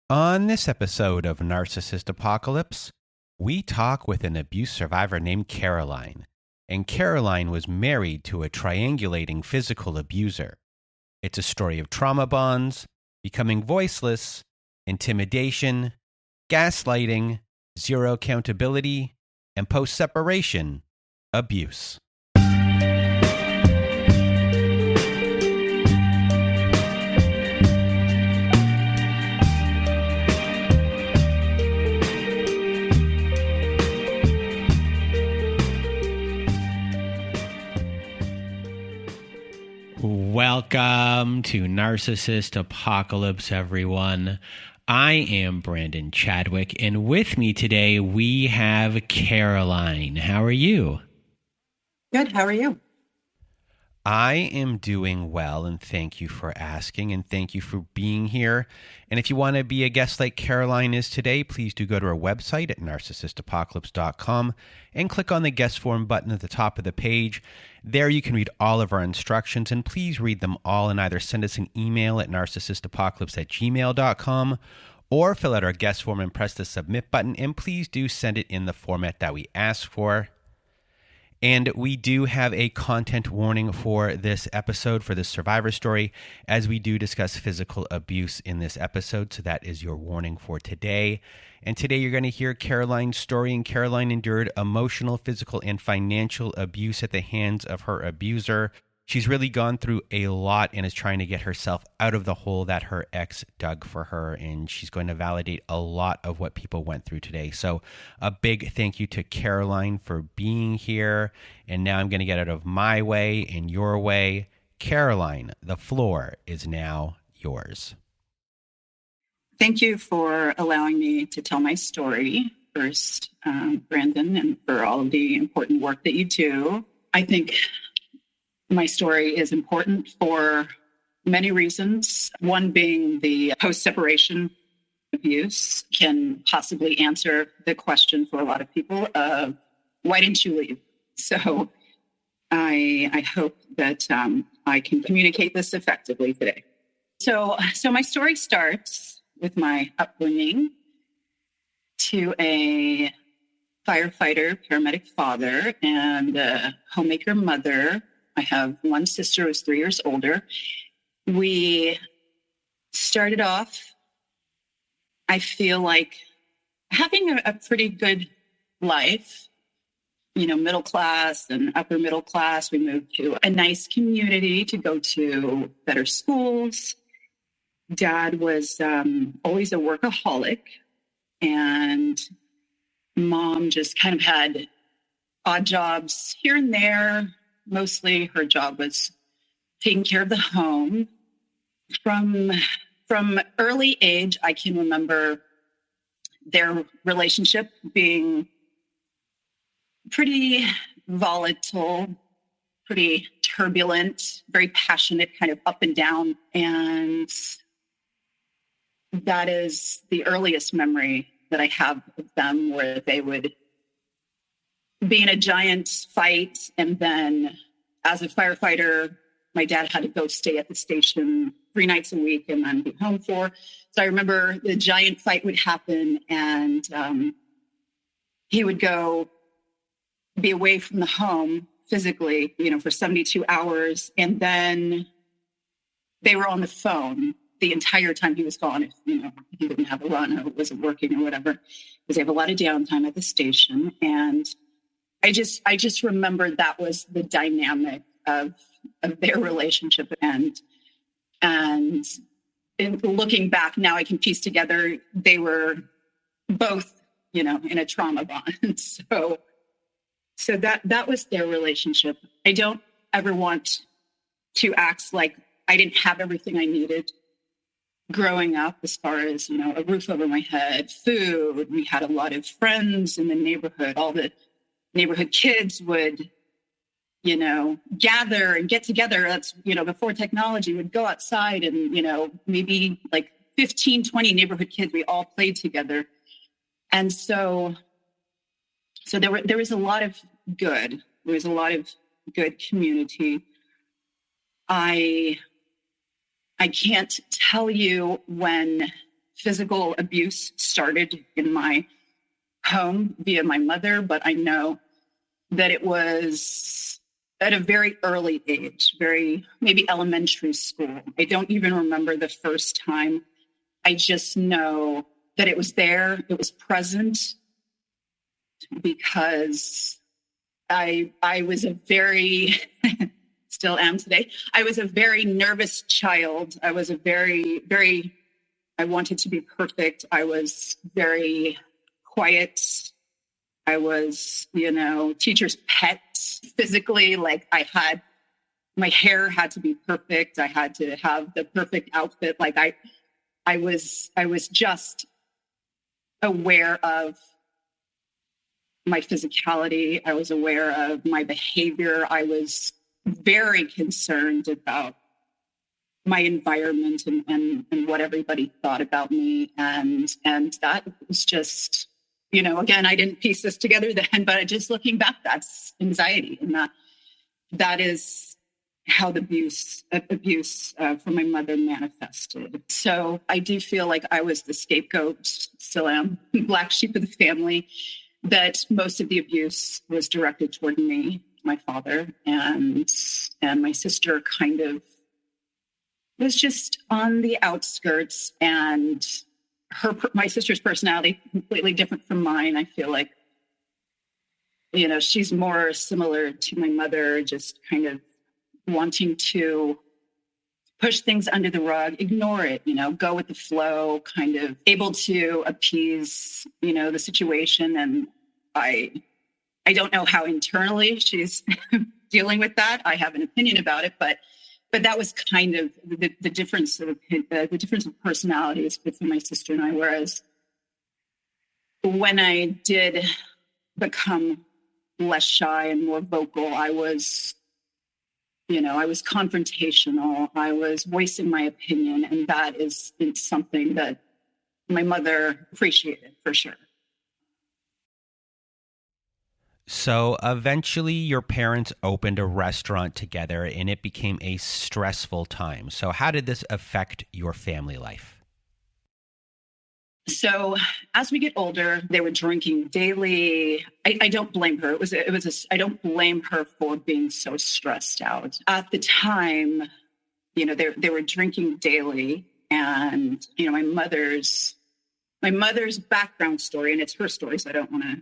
On this episode of Narcissist Apocalypse, we talk with an abuse survivor named Karoline. And Karoline was married to a triangulating physical abuser. It's a story of trauma bonds, becoming voiceless, intimidation, gaslighting, zero accountability, and post-separation abuse. Welcome to Narcissist Apocalypse, everyone. I am Brandon Chadwick, and with me today we have Karoline. How are you? Good. How are you? I am doing well, and thank you for asking, and thank you for being here. And if you want to be a guest like Karoline is today, please do go to our website at narcissistapocalypse.com and click on the guest form button at the top of the page. There you can read all of our instructions, and please read them all and either send us an email at narcissistapocalypse@gmail.com or fill out our guest form and press the submit button, and please do send it in the format that we ask for. And we do have a content warning for this episode, for this survivor story, as we do discuss physical abuse in this episode. So that is your warning for today. And today you're going to hear Karoline's story. And Karoline endured emotional, physical, and financial abuse at the hands of her abuser. She's really gone through a lot and is trying to get herself out of the hole that her ex dug for her. And she's going to validate a lot of what people went through today. So a big thank you to Karoline for being here. And now I'm going to get out of my way and your way. Karoline, the floor is now yours. Thank you for allowing me to tell my story first, Brandon, and for all of the important work that you do. I think my story is important for many reasons. One being the post-separation abuse can possibly answer the question for a lot of people of why didn't you leave? So I hope that I can communicate this effectively today. So my story starts with my upbringing to a firefighter, paramedic father, and a homemaker mother. I have one sister who's 3 years older. We started off, I feel like, having a pretty good life, middle class and upper middle class. We moved to a nice community to go to better schools. Dad was always a workaholic, and mom just kind of had odd jobs here and there. Mostly her job was taking care of the home. From early age, I can remember their relationship being pretty volatile, pretty turbulent, very passionate, kind of up and down. And that is the earliest memory that I have of them, where they would be in a giant fight. And then as a firefighter, my dad had to go stay at the station 3 nights a week and then be home 4. So I remember the giant fight would happen, and he would go be away from the home physically, for 72 hours. And then they were on the phone the entire time he was gone. If, he didn't have a run or wasn't working or whatever, because they have a lot of downtime at the station. And I just remembered that was the dynamic of their relationship. And in looking back now, I can piece together they were both, in a trauma bond. So that was their relationship. I don't ever want to act like I didn't have everything I needed growing up, as far as, a roof over my head, food. We had a lot of friends in the neighborhood. All the neighborhood kids would, gather and get together. That's, before technology, would go outside and, maybe like 15, 20 neighborhood kids, we all played together. And so there was a lot of good. There was a lot of good community. I can't tell you when physical abuse started in my home via my mother, but I know that it was at a very early age, maybe elementary school. I don't even remember the first time. I just know that it was there, it was present, because I was a very, still am today, I was a very nervous child. I was a very, I wanted to be perfect. I was very quiet. I was, teacher's pet physically. Like my hair had to be perfect. I had to have the perfect outfit. Like I was just aware of my physicality. I was aware of my behavior. I was very concerned about my environment and what everybody thought about me. And that was just, again, I didn't piece this together then, but just looking back, that's anxiety. And that is how the abuse from my mother manifested. So I do feel like I was the scapegoat, still am, black sheep of the family, that most of the abuse was directed toward me, my father, and my sister kind of was just on the outskirts, and my sister's personality completely different from mine. I feel like, she's more similar to my mother, just kind of wanting to push things under the rug, ignore it, go with the flow, kind of able to appease, the situation. And I don't know how internally she's dealing with that. I have an opinion about it, but that was kind of the difference of personalities between my sister and I. Whereas when I did become less shy and more vocal, I was confrontational. I was voicing my opinion, and that is something that my mother appreciated for sure. So eventually your parents opened a restaurant together and it became a stressful time. So how did this affect your family life? So as we get older, they were drinking daily. I don't blame her. I don't blame her for being so stressed out. At the time, they were drinking daily, and, my mother's background story, and it's her story, so I don't want to,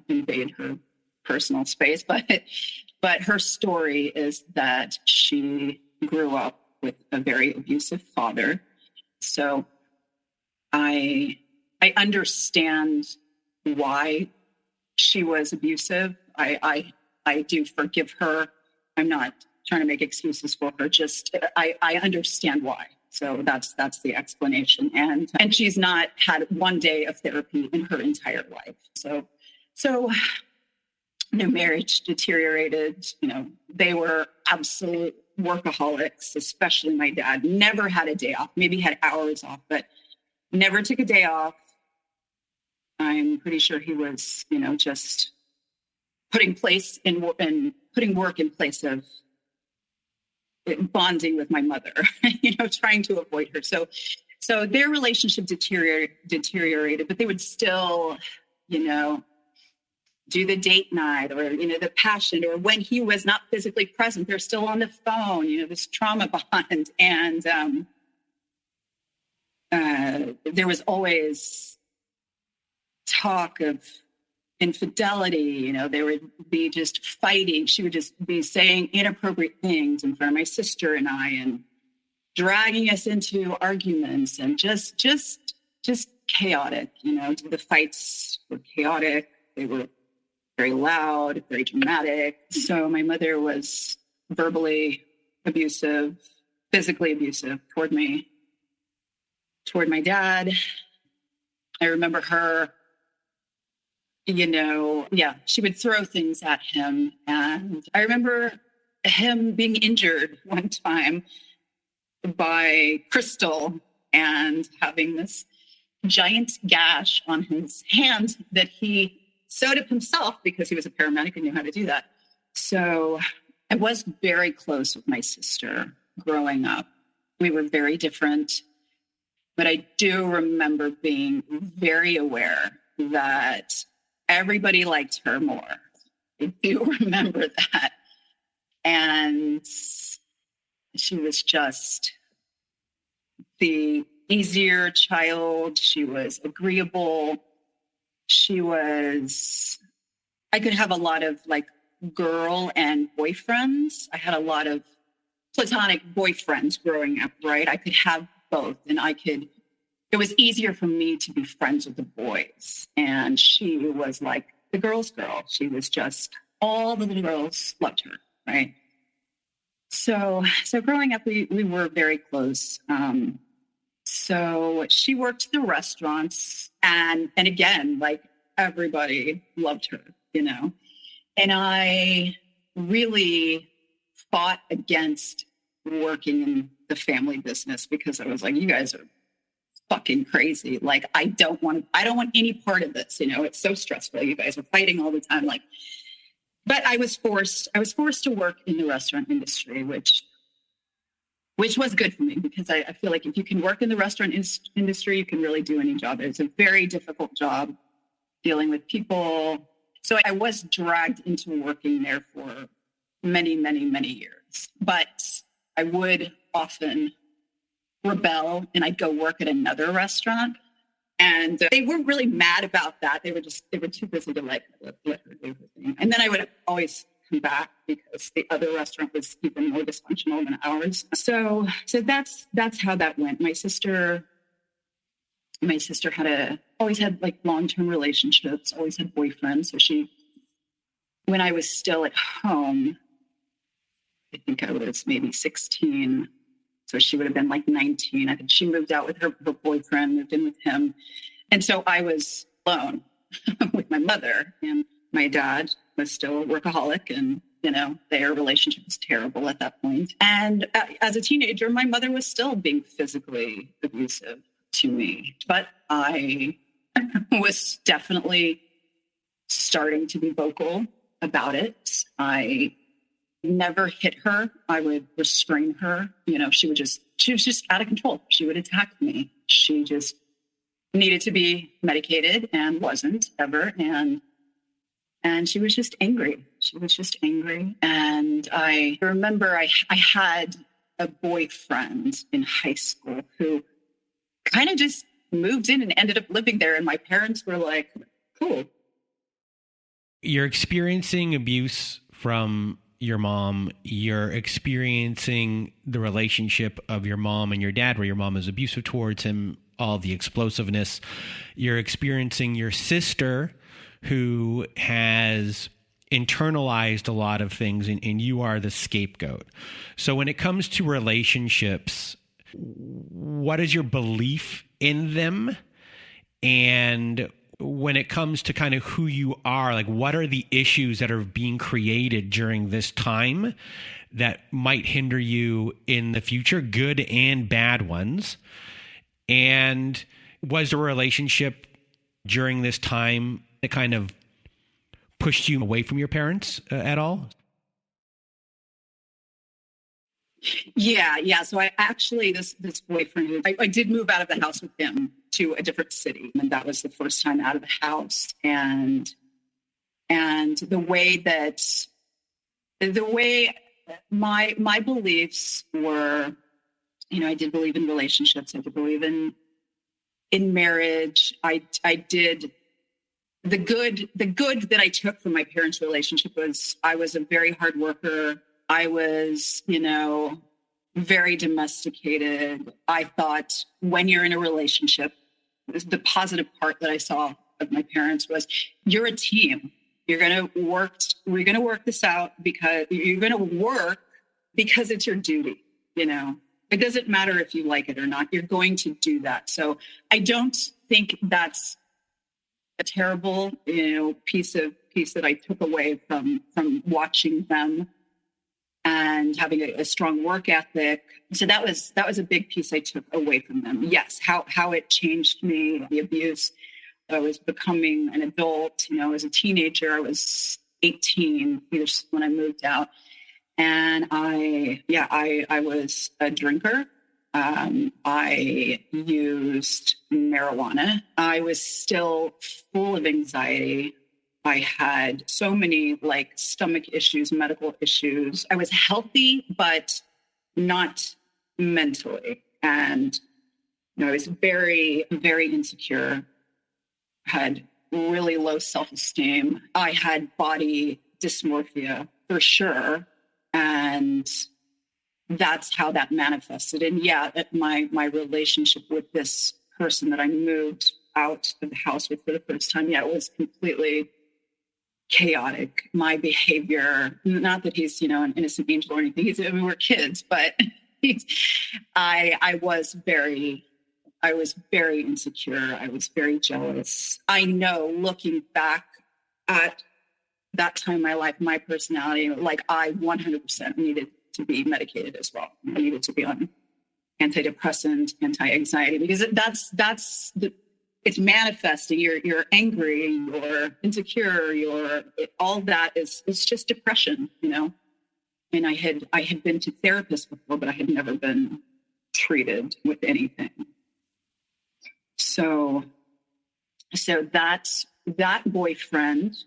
invade her personal space, but her story is that she grew up with a very abusive father. So I understand why she was abusive. I do forgive her. I'm not trying to make excuses for her. Just I understand why. So that's the explanation. And she's not had one day of therapy in her entire life. So their marriage deteriorated. They were absolute workaholics, especially my dad. Never had a day off. Maybe had hours off, but never took a day off. I'm pretty sure he was, just putting work in place of bonding with my mother, trying to avoid her. So their relationship deteriorated, but they would still, do the date night or, the passion, or when he was not physically present, they're still on the phone, this trauma bond. And there was always talk of infidelity. They would be just fighting. She would just be saying inappropriate things in front of my sister and I, and dragging us into arguments, and just chaotic. The fights were chaotic. They were very loud, very dramatic. So my mother was verbally abusive, physically abusive toward me, toward my dad. I remember her, she would throw things at him. And I remember him being injured one time by Crystal and having this giant gash on his hand that he sewed up himself because he was a paramedic and knew how to do that. So I was very close with my sister growing up. We were very different. But I do remember being very aware that everybody liked her more. I do remember that. And she was just the easier child. She was agreeable. I could have a lot of like girl and boyfriends. I had a lot of platonic boyfriends growing up, right? I could have both, and it was easier for me to be friends with the boys. And she was like the girl's girl. She was just, all the little girls loved her, right? So growing up, we were very close. So she worked the restaurants, and again, like everybody loved her, and I really fought against working in the family business because I was like, you guys are fucking crazy. Like, I don't want any part of this. It's so stressful. You guys are fighting all the time. Like, but I was forced to work in the restaurant industry, which was good for me because I feel like if you can work in the restaurant industry, you can really do any job. It's a very difficult job dealing with people. So I was dragged into working there for many, many, many years. But I would often rebel and I'd go work at another restaurant. And they weren't really mad about that. They were too busy to let her do her thing. And then I would always come back because the other restaurant was even more dysfunctional than ours. So that's how that went. My sister always had like long-term relationships, always had boyfriends. So when I was still at home, I think I was maybe 16. So she would have been like 19. I think she moved out with her boyfriend, moved in with him. And so I was alone with my mother, and my dad was still a workaholic, and, their relationship was terrible at that point. And as a teenager, my mother was still being physically abusive to me, but I was definitely starting to be vocal about it. I never hit her. I would restrain her. She was just out of control. She would attack me. She just needed to be medicated and wasn't ever. And she was just angry. And I remember I had a boyfriend in high school who kind of just moved in and ended up living there. And my parents were like, cool. You're experiencing abuse from your mom. You're experiencing the relationship of your mom and your dad, where your mom is abusive towards him, all the explosiveness. You're experiencing your sister, who has internalized a lot of things, and you are the scapegoat. So when it comes to relationships, what is your belief in them? And when it comes to kind of who you are, like, what are the issues that are being created during this time that might hinder you in the future, good and bad ones? And was the relationship during this time that kind of pushed you away from your parents at all? Yeah. So I actually, this boyfriend, I did move out of the house with him to a different city. And that was the first time out of the house. And the way my beliefs were, I did believe in relationships. I did believe in marriage. I did the good that I took from my parents' relationship was I was a very hard worker. I was, very domesticated. I thought when you're in a relationship, the positive part that I saw of my parents was you're a team. We're going to work this out because you're going to work because it's your duty. It doesn't matter if you like it or not. You're going to do that. So I don't think that's a terrible, piece that I took away from watching them and having a strong work ethic. So that was a big piece I took away from them. Yes, how it changed me, the abuse. I was becoming an adult. As a teenager, I was 18 when I moved out, and I was a drinker. I used marijuana. I was still full of anxiety. I had so many stomach issues, medical issues. I was healthy, but not mentally. And I was very, very insecure, had really low self-esteem. I had body dysmorphia for sure. And that's how that manifested. And my relationship with this person that I moved out of the house with for the first time, it was completely chaotic. My behavior, not that he's, an innocent angel or anything. We're kids, but I was very insecure. I was very jealous. I know, looking back at that time in my life, my personality, I 100% needed to be medicated as well. I needed to be on antidepressant, anti-anxiety, because it's manifesting. You're angry, you're insecure, all that is just depression, And I had been to therapists before, but I had never been treated with anything. So that boyfriend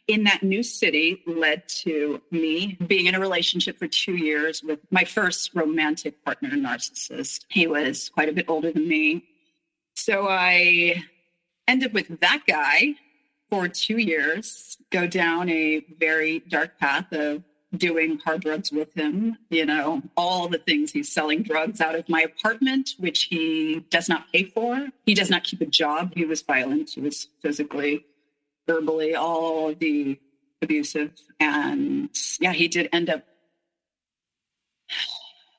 in that new city led to me being in a relationship for 2 years with my first romantic partner, Narcissist. He was quite a bit older than me. So I ended with that guy for 2 years, go down a very dark path of doing hard drugs with him, all the things. He's selling drugs out of my apartment, which he does not pay for. He does not keep a job. He was violent. He was physically, verbally, all the abusive. And he did end up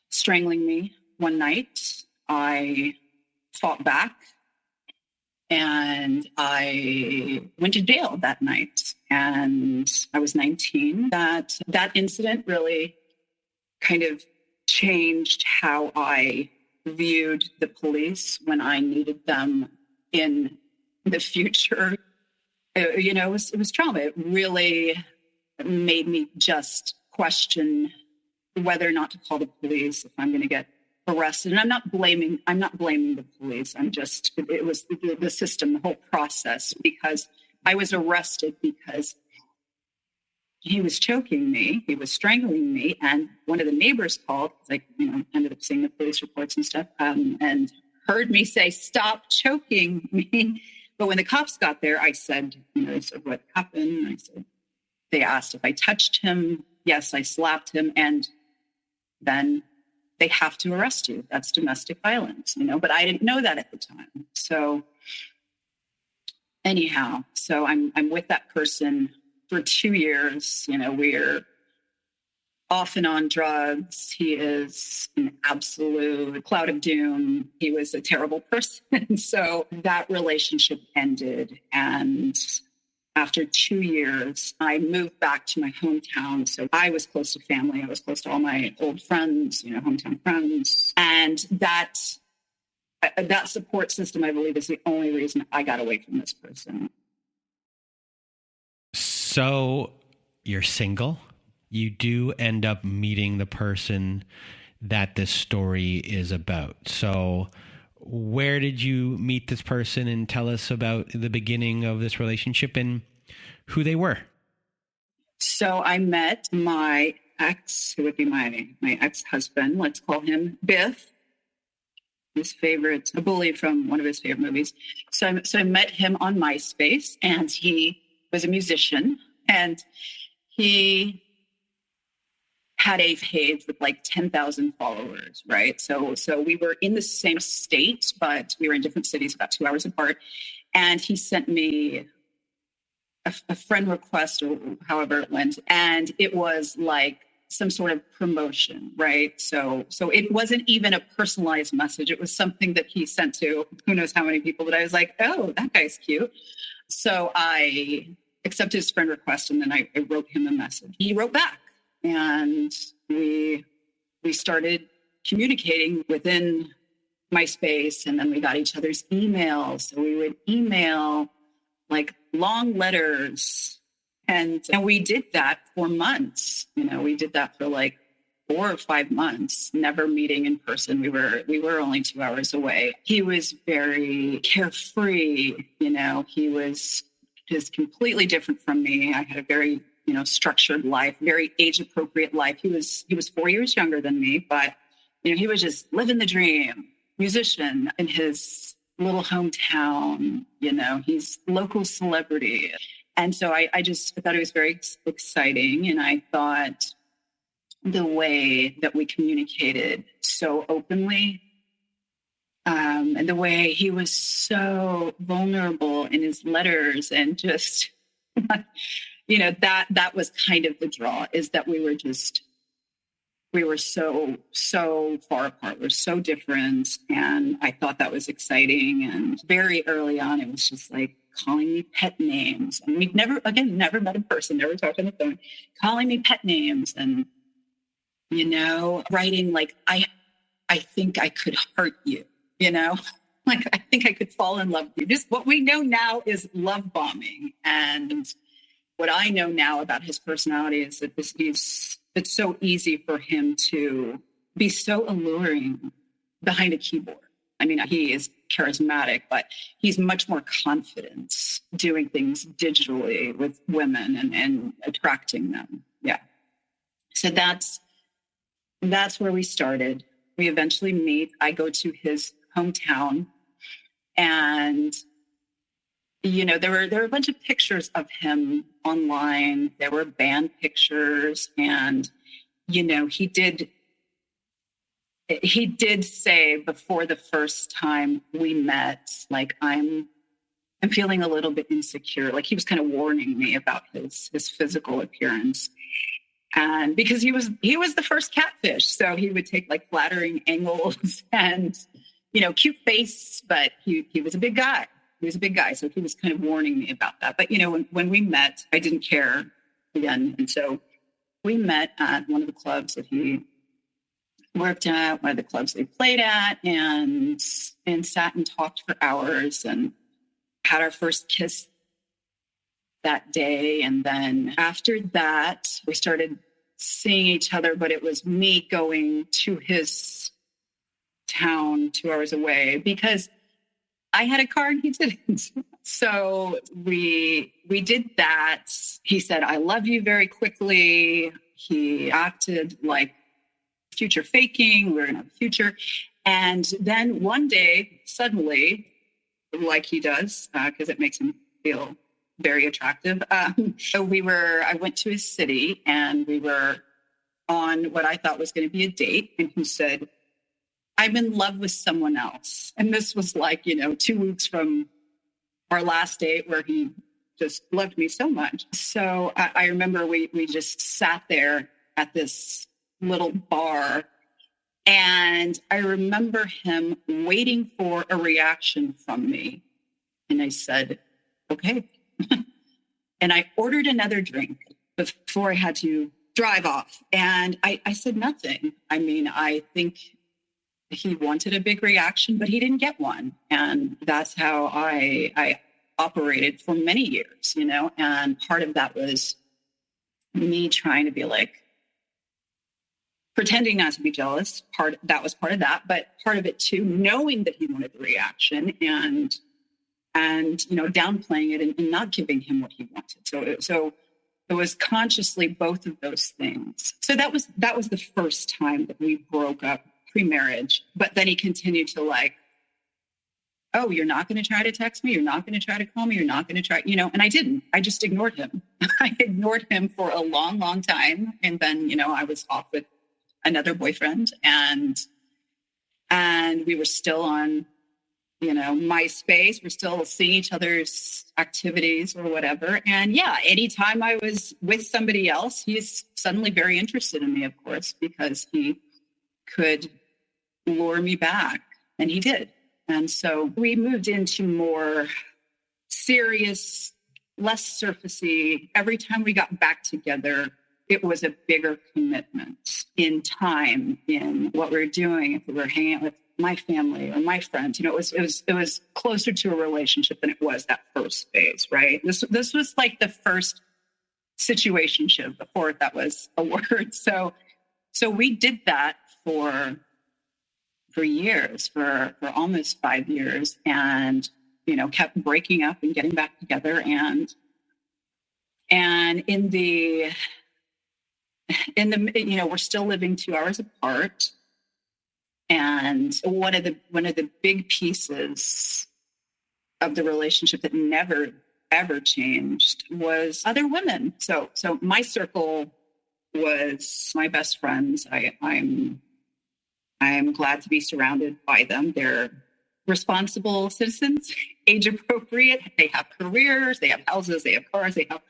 strangling me one night. I fought back and I went to jail that night, and I was 19. That incident really kind of changed how I viewed the police when I needed them in the future. It was trauma. It really made me just question whether or not to call the police if I'm going to get arrested. And I'm not blaming the police. It was the system, the whole process, because I was arrested because he was choking me, he was strangling me, and one of the neighbors called, ended up seeing the police reports and stuff, and heard me say, "Stop choking me." But when the cops got there, I said, they said, "What happened?" I said, they asked if I touched him. Yes, I slapped him. And then they have to arrest you. That's domestic violence, but I didn't know that at the time. So anyhow, I'm with that person for 2 years. We're off and on drugs. He is an absolute cloud of doom. He was a terrible person. So that relationship ended. And after 2 years, I moved back to my hometown. So I was close to family. I was close to all my old friends, hometown friends. And that support system, I believe, is the only reason I got away from this person. So you're single. You do end up meeting the person that this story is about. So where did you meet this person, and tell us about the beginning of this relationship and who they were? So I met my ex, who would be my ex-husband. Let's call him Biff, a bully from one of his favorite movies. So I met him on MySpace, and he was a musician, and he had a page with 10,000 followers, right? So we were in the same state, but we were in different cities, about 2 hours apart. And he sent me a friend request, or however it went. And it was some sort of promotion, right? So it wasn't even a personalized message. It was something that he sent to who knows how many people, but I was like, oh, that guy's cute. So I accepted his friend request, and then I wrote him a message. He wrote back, and we started communicating within MySpace, and then we got each other's emails. So we would email long letters, and we did that for months. We did that for 4 or 5 months, never meeting in person. We were only 2 hours away. He was very carefree. He was just completely different from me. I had a very, structured life, very age appropriate life. He was 4 years younger than me, but, he was just living the dream, musician in his little hometown, he's local celebrity. And so I thought it was very exciting. And I thought the way that we communicated so openly, and the way he was so vulnerable in his letters, and just, that was kind of the draw, is that we were so far apart. We're so different. And I thought that was exciting. And very early on, it was just like calling me pet names. And we'd never met in person, never talked on the phone, calling me pet names. And, writing like, I think I could hurt you, like, I think I could fall in love with you. Just what we know now is love bombing. And what I know now about his personality is that it's so easy for him to be so alluring behind a keyboard. I mean, he is charismatic, but he's much more confident doing things digitally with women and attracting them. Yeah. So that's where we started. We eventually meet. I go to his hometown, and there were a bunch of pictures of him online. There were band pictures, and he did say before the first time we met, like, I'm feeling a little bit insecure. Like, he was kind of warning me about his physical appearance. And because he was the first catfish, so he would take like flattering angles and, cute face, but he was a big guy. He was a big guy. So he was kind of warning me about that. But, when we met, I didn't care again. And so we met at one of the clubs that he worked at, one of the clubs they played at, and sat and talked for hours and had our first kiss that day. And then after that, we started seeing each other, but it was me going to his town 2 hours away because I had a car and he didn't. So we did that. He said, I love you, very quickly. He acted like future faking. We're going to have a future. And then one day, suddenly, like he does, because it makes him feel very attractive. So I went to his city and we were on what I thought was going to be a date. And he said, I'm in love with someone else. And this was like, 2 weeks from our last date where he just loved me so much. So I remember we just sat there at this little bar. And I remember him waiting for a reaction from me. And I said, okay. And I ordered another drink before I had to drive off. And I said nothing. I mean, I think he wanted a big reaction, but he didn't get one. And that's how I operated for many years, and part of that was me trying to be like, pretending not to be jealous. That was part of that, but part of it too, knowing that he wanted the reaction and downplaying it and not giving him what he wanted. So it was consciously both of those things. So that was the first time that we broke up pre-marriage. But then he continued to like, oh, you're not going to try to text me. You're not going to try to call me. You're not going to try, and I didn't. I just ignored him. I ignored him for a long, long time. And then, I was off with another boyfriend and we were still on, MySpace. We're still seeing each other's activities or whatever. And yeah, anytime I was with somebody else, he's suddenly very interested in me, of course, because he could lure me back, and he did. And so we moved into more serious, less surfacey. Every time we got back together, it was a bigger commitment in time, in what we were doing. If we were hanging out with my family or my friends, it was closer to a relationship than it was that first phase, right? This was like the first situationship before that was a word. So So we did that for years, for almost 5 years, and, kept breaking up and getting back together. And in the, we're still living 2 hours apart. And one of the big pieces of the relationship that never, ever changed was other women. So my circle was my best friends. I'm glad to be surrounded by them. They're responsible citizens, age appropriate. They have careers, they have houses, they have cars, they have,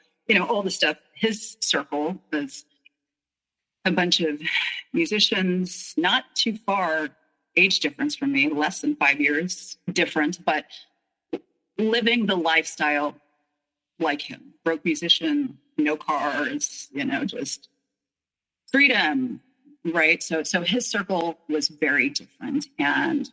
all the stuff. His circle was a bunch of musicians, not too far age difference from me, less than 5 years different, but living the lifestyle like him. Broke musician, no cars, just freedom, right? So his circle was very different. And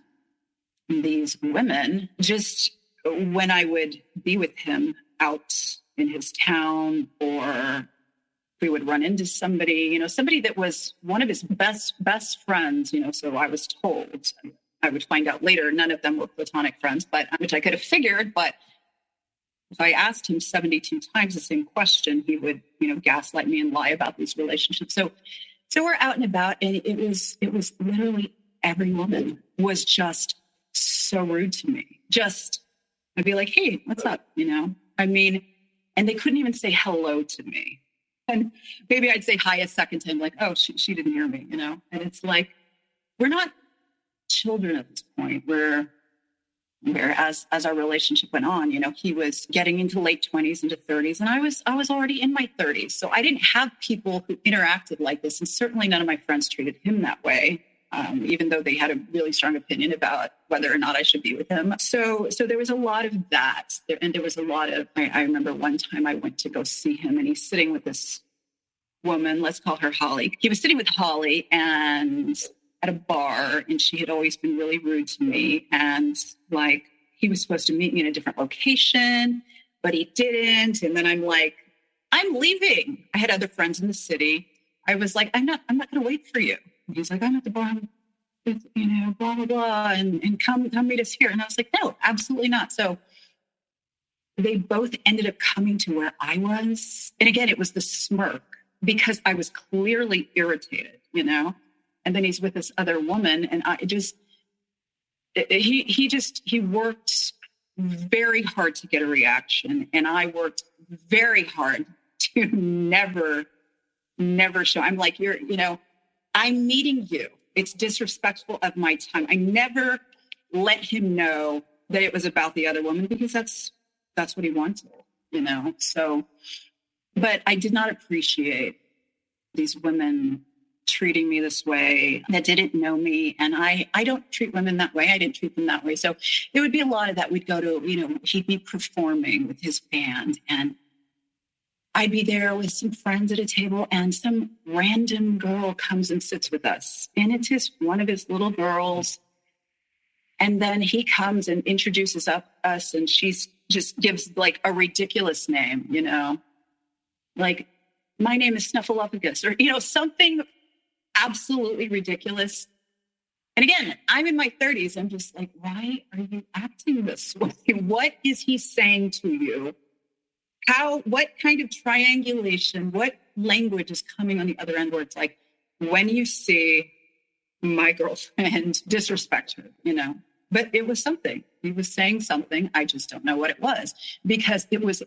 these women, just when I would be with him out in his town, or we would run into somebody, somebody that was one of his best friends, so I was told. I would find out later, none of them were platonic friends, but which I could have figured. But if I asked him 72 times the same question, he would, gaslight me and lie about these relationships. So we're out and about, and it was literally every woman was just so rude to me. I'd be like, hey, what's up? And they couldn't even say hello to me. And maybe I'd say hi a second time, like, oh, she didn't hear me, And it's like, we're not children at this point. Whereas as our relationship went on, he was getting into late 20s, into 30s, and I was already in my 30s. So I didn't have people who interacted like this. And certainly none of my friends treated him that way, even though they had a really strong opinion about whether or not I should be with him. So there was a lot of that. And there was a lot of, I remember one time I went to go see him, and he's sitting with this woman, let's call her Holly. He was sitting with Holly and at a bar, and she had always been really rude to me. And like, he was supposed to meet me in a different location, but he didn't. And then I'm like, I'm leaving. I had other friends in the city. I was like, I'm not going to wait for you. And he's like, I'm at the bar with, blah, blah, blah. And come meet us here. And I was like, no, absolutely not. So they both ended up coming to where I was. And again, it was the smirk, because I was clearly irritated, And then he's with this other woman, and he worked very hard to get a reaction, and I worked very hard to never show. I'm like, I'm meeting you. It's disrespectful of my time. I never let him know that it was about the other woman, because that's what he wanted, So, but I did not appreciate these women treating me this way that didn't know me. And I don't treat women that way. I didn't treat them that way. So there would be a lot of that. We'd go to, he'd be performing with his band, and I'd be there with some friends at a table, and some random girl comes and sits with us. And it's one of his little girls. And then he comes and introduces us, and she's just gives like a ridiculous name, like, my name is Snuffleupagus, or, something absolutely ridiculous. And again, I'm in my 30s. I'm just like, why are you acting this way? What is he saying to you? What kind of triangulation, what language is coming on the other end where it's like, when you see my girlfriend, disrespect her, But it was something. He was saying something. I just don't know what it was, because it was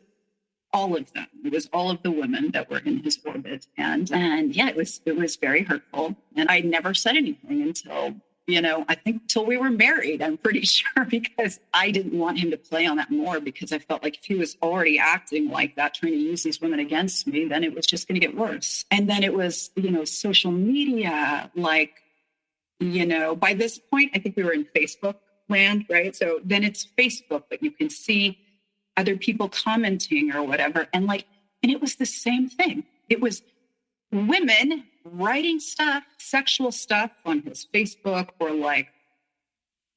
all of them. It was all of the women that were in his orbit. And yeah, it was very hurtful. And I never said anything until, I think till we were married, I'm pretty sure, because I didn't want him to play on that more, because I felt like if he was already acting like that, trying to use these women against me, then it was just going to get worse. And then it was, social media, like, by this point, I think we were in Facebook land, right? So then it's Facebook, but you can see other people commenting or whatever. And it was the same thing. It was women writing stuff, sexual stuff on his Facebook, or like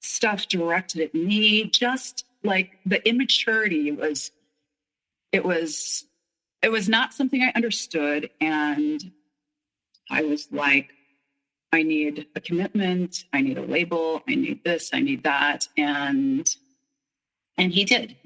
stuff directed at me. Just like the immaturity it was not something I understood. And I was like, I need a commitment. I need a label. I need this. I need that. And he did.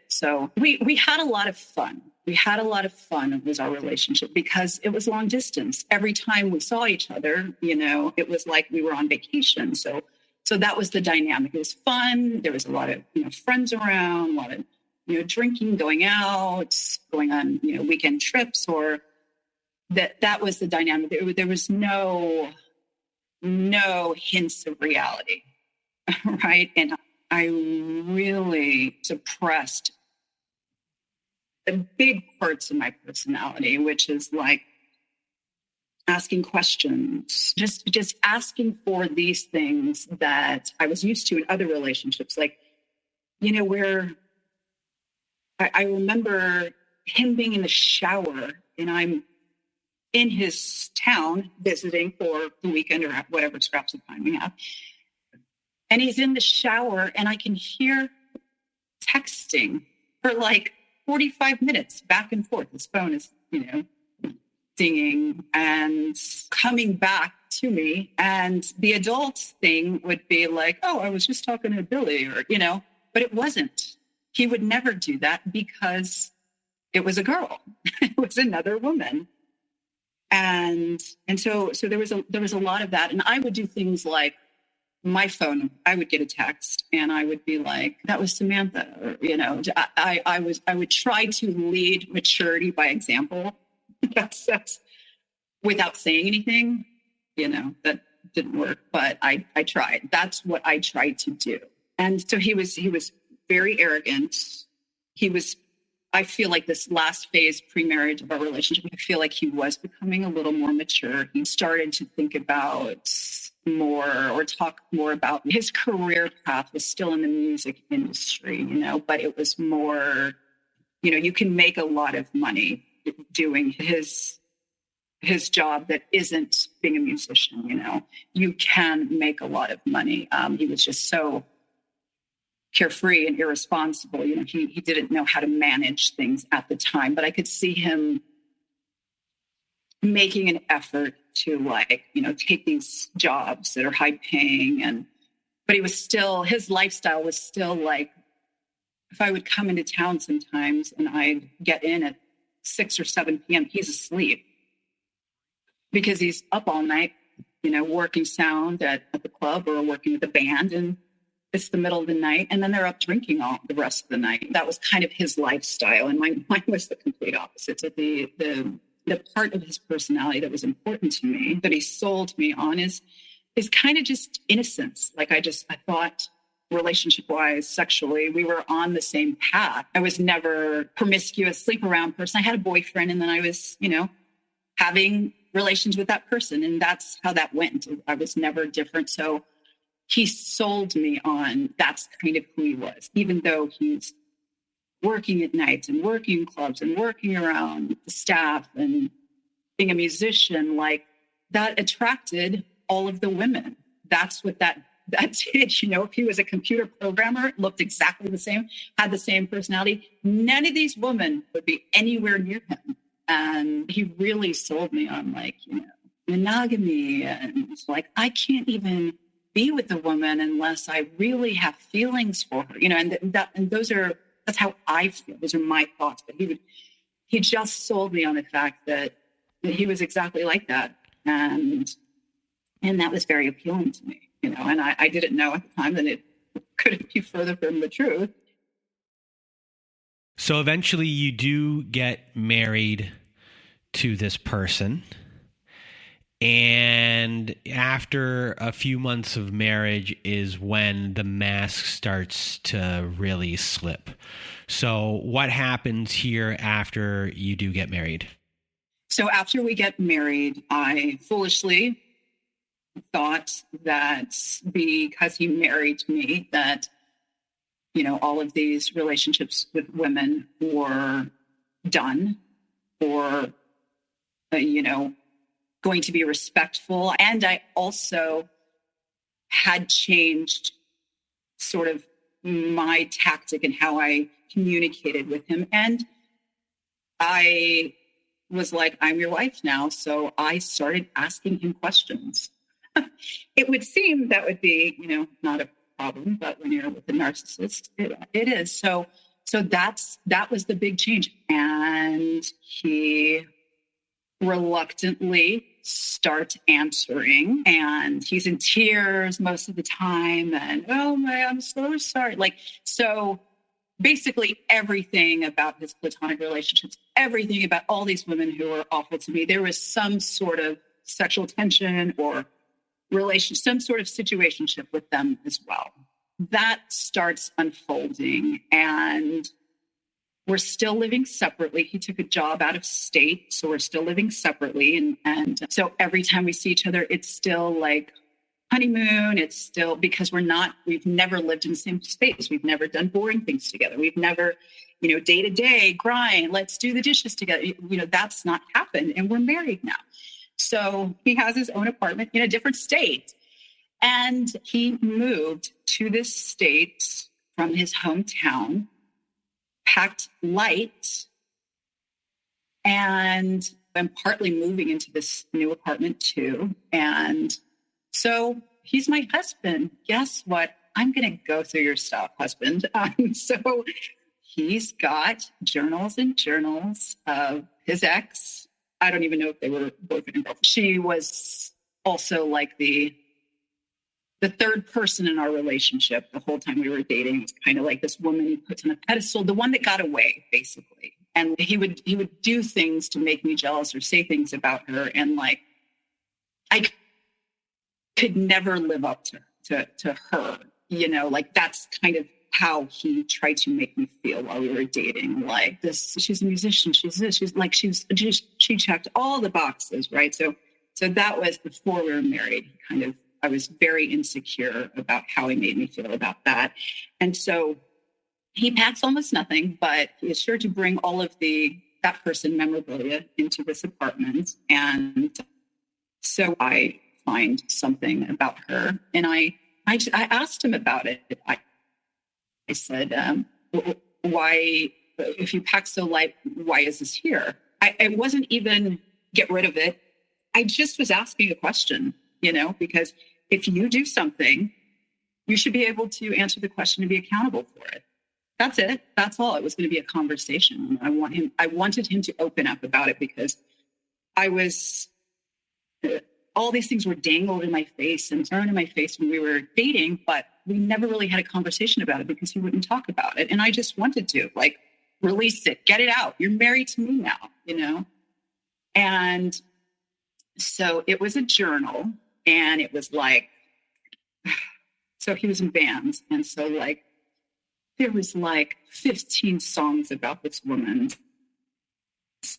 So we had a lot of fun. Was our relationship, because it was long distance. Every time we saw each other, it was like we were on vacation. So that was the dynamic. It was fun. There was a lot of, friends around, a lot of, drinking, going out, going on, weekend trips, or that was the dynamic. There was no hints of reality. Right. And I really suppressed the big parts of my personality, which is like asking questions, just asking for these things that I was used to in other relationships. Like, where I remember him being in the shower and I'm in his town visiting for the weekend or whatever scraps of time we have. And he's in the shower and I can hear texting for like 45 minutes back and forth. His phone is, dinging and coming back to me. And the adult thing would be like, oh, I was just talking to Billy, or, but it wasn't. He would never do that because it was a girl. It was another woman. And so there was a lot of that. And I would do things like, my phone, I would get a text and I would be like, that was Samantha. Or, I would try to lead maturity by example. That's without saying anything, that didn't work, but I tried. That's what I tried to do. And so he was very arrogant. I feel like this last phase pre-marriage of our relationship, I feel like he was becoming a little more mature. He started to think about more or talk more about his career path was still in the music industry, but it was more, you can make a lot of money doing his job that isn't being a musician, you can make a lot of money. He was just so carefree and irresponsible. He didn't know how to manage things at the time, but I could see him making an effort to take these jobs that are high paying. But his lifestyle was still like, if I would come into town sometimes and I'd get in at 6 or 7 p.m., he's asleep because he's up all night, working sound at the club or working with the band. And it's the middle of the night. And then they're up drinking all the rest of the night. That was kind of his lifestyle. And mine was the complete opposite. So the part of his personality that was important to me, that he sold me on, is kind of just innocence. Like I thought relationship-wise, sexually, we were on the same path. I was never promiscuous, sleep-around person. I had a boyfriend, and then I was, having relations with that person. And that's how that went. I was never different. So he sold me on that's kind of who he was, even though he's working at nights and working in clubs and working around the staff and being a musician. Like that attracted all of the women. That's what that did. If he was a computer programmer, looked exactly the same, had the same personality, none of these women would be anywhere near him. And he really sold me on monogamy, and like, I can't even be with a woman unless I really have feelings for her, that's how I feel. Those are my thoughts. But he just sold me on the fact that he was exactly like that. And that was very appealing to me, and I didn't know at the time that it couldn't be further from the truth. So eventually you do get married to this person. And after a few months of marriage is when the mask starts to really slip. So what happens here after you do get married? So after we get married, I foolishly thought that because he married me, that, all of these relationships with women were done, or, going to be respectful. And I also had changed sort of my tactic and how I communicated with him. And I was like, I'm your wife now. So I started asking him questions. It would seem that would be, not a problem, but when you're with a narcissist, it is. So that was the big change. And he reluctantly starts answering, and he's in tears most of the time. And, oh my, I'm so sorry. So basically everything about his platonic relationships, everything about all these women who were awful to me, there was some sort of sexual tension or some sort of situationship with them as well. That starts unfolding, and we're still living separately. He took a job out of state, so we're still living separately. And so every time we see each other, it's still like honeymoon. It's still, because we've never lived in the same space. We've never done boring things together. We've never, day to day grind, let's do the dishes together. That's not happened. And we're married now. So he has his own apartment in a different state. And he moved to this state from his hometown, packed light, and I'm partly moving into this new apartment too. And so he's my husband. Guess what? I'm going to go through your stuff, husband. So he's got journals and journals of his ex. I don't even know if they were boyfriend and girlfriend. She was also like the third person in our relationship the whole time we were dating. It was kind of like this woman he puts on a pedestal, the one that got away, basically. And he would do things to make me jealous or say things about her. And I could never live up to her, that's kind of how he tried to make me feel while we were dating. Like this, she's a musician. She's this, she checked all the boxes, right? So that was before we were married. I was very insecure about how he made me feel about that. And so he packs almost nothing, but he is sure to bring all of that person memorabilia into this apartment. And so I find something about her, and I asked him about it. I said, why, if you pack so light, why is this here? I wasn't even get rid of it. I just was asking a question, because if you do something, you should be able to answer the question and be accountable for it. That's it. That's all. It was going to be a conversation. I wanted him to open up about it, because all these things were dangled in my face and thrown in my face when we were dating, but we never really had a conversation about it because he wouldn't talk about it. And I just wanted to release it, get it out. You're married to me now, And so it was a journal, and it was so he was in bands. And so there was 15 songs about this woman.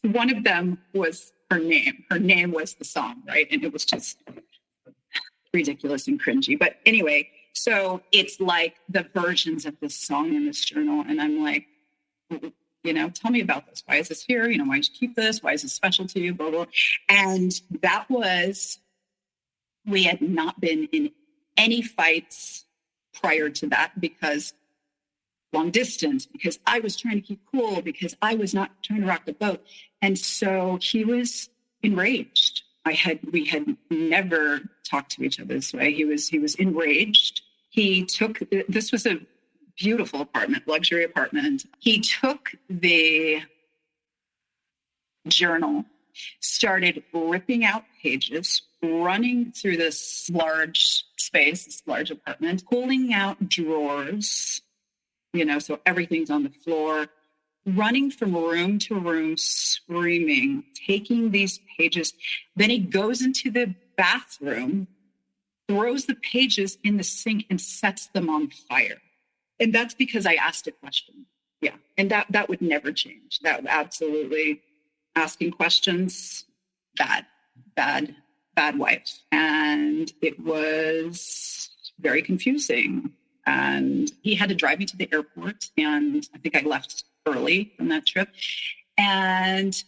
One of them was her name. Her name was the song, right? And it was just ridiculous and cringy. But anyway, so it's the versions of this song in this journal. And I'm tell me about this. Why is this here? Why did you keep this? Why is this special to you? Blah, blah. And that was, we had not been in any fights prior to that, because long distance, because I was trying to keep cool, because I was not trying to rock the boat. And so he was enraged. We had never talked to each other this way. He was enraged. This was a beautiful apartment, luxury apartment. He took the journal, started ripping out pages, running through this large space, this large apartment, pulling out drawers, so everything's on the floor, running from room to room, screaming, taking these pages. Then he goes into the bathroom, throws the pages in the sink, and sets them on fire. And that's because I asked a question. Yeah. And that would never change. That would absolutely, asking questions, bad wife. And it was very confusing. And he had to drive me to the airport. And I think I left early from that trip. And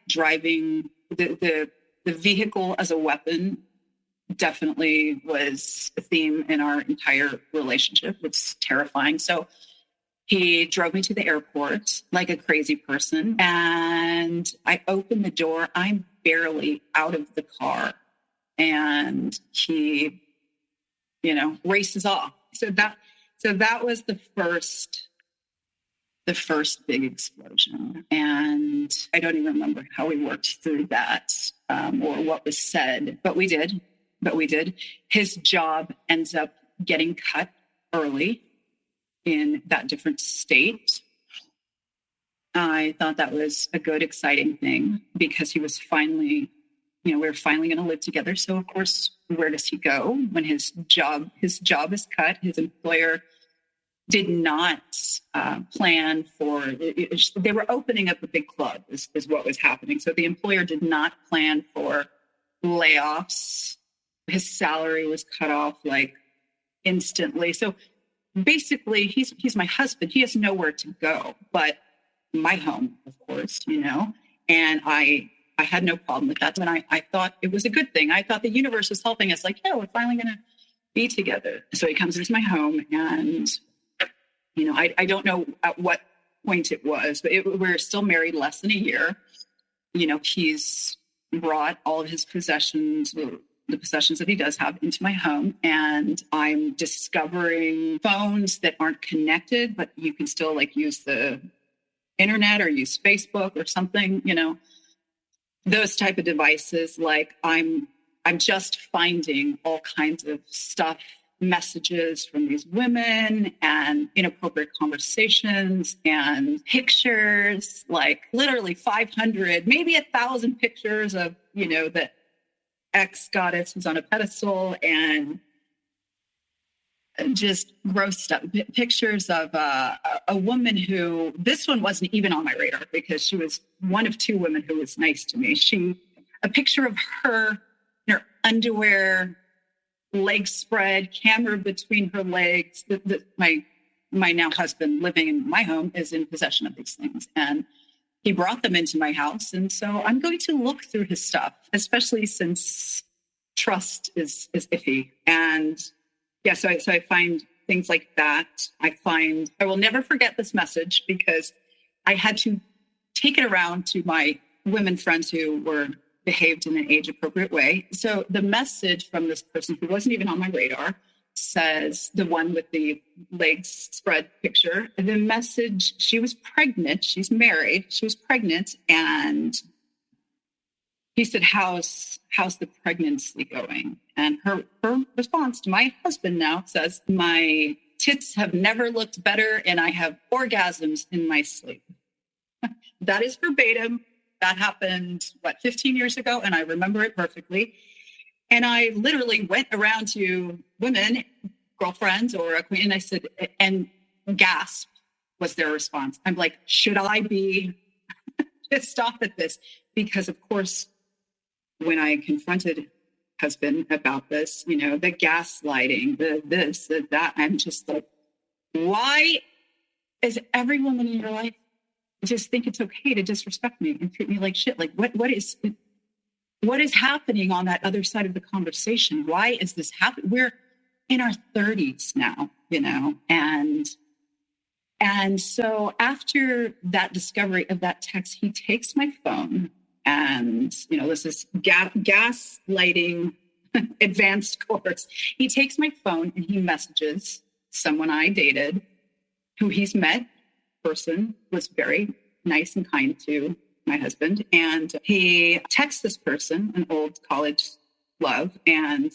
driving the vehicle as a weapon definitely was a theme in our entire relationship. It's terrifying. So he drove me to the airport like a crazy person. And I opened the door. I'm barely out of the car. and he, races off. So that was the first big explosion. And I don't even remember how we worked through that or what was said, but we did. His job ends up getting cut early in that different state. I thought that was a good, exciting thing because he was finally, we were finally going to live together. So of course, where does he go when his job is cut? His employer did not plan for it. They were opening up a big club is what was happening. So the employer did not plan for layoffs. His salary was cut off like instantly. So basically he's my husband. He has nowhere to go, but my home, of course, and I had no problem with that. And I thought it was a good thing. I thought the universe was helping us, like, yeah, we're finally going to be together. So he comes into my home and, I don't know at what point it was, but we're still married less than a year. He's brought all of his possessions, the possessions that he does have, into my home. And I'm discovering phones that aren't connected, but you can still like use the internet or use Facebook or something, those type of devices. Like I'm just finding all kinds of stuff, messages from these women and inappropriate conversations and pictures, like literally 500, maybe 1,000 pictures of, the ex-goddess who's on a pedestal, and just gross stuff. Pictures of a woman who, this one wasn't even on my radar because she was one of two women who was nice to me. A picture of her in her underwear, legs spread, camera between her legs. My now husband living in my home is in possession of these things. And he brought them into my house. And so I'm going to look through his stuff, especially since trust is iffy. And yeah, so I find things like that. I will never forget this message because I had to take it around to my women friends who were behaved in an age-appropriate way. So the message from this person who wasn't even on my radar says, the one with the legs spread picture, the message, she was pregnant, she's married, she was pregnant, and he said, how's the pregnancy going? And her response to my husband now says, my tits have never looked better and I have orgasms in my sleep. That is verbatim. That happened, 15 years ago? And I remember it perfectly. And I literally went around to women, girlfriends or acquaintances, and I said, and gasp was their response. I'm like, should I be pissed off at this? Because of course, when I confronted husband about this, the gaslighting, the this, the that, I'm just like, why is every woman in your life just think it's okay to disrespect me and treat me like shit? Like what is happening on that other side of the conversation? Why is this happening? We're in our 30s now, and so after that discovery of that text, he takes my phone and, this is gaslighting advanced course. He takes my phone and he messages someone I dated who he's met. Person was very nice and kind to my husband, and he texts this person, an old college love, and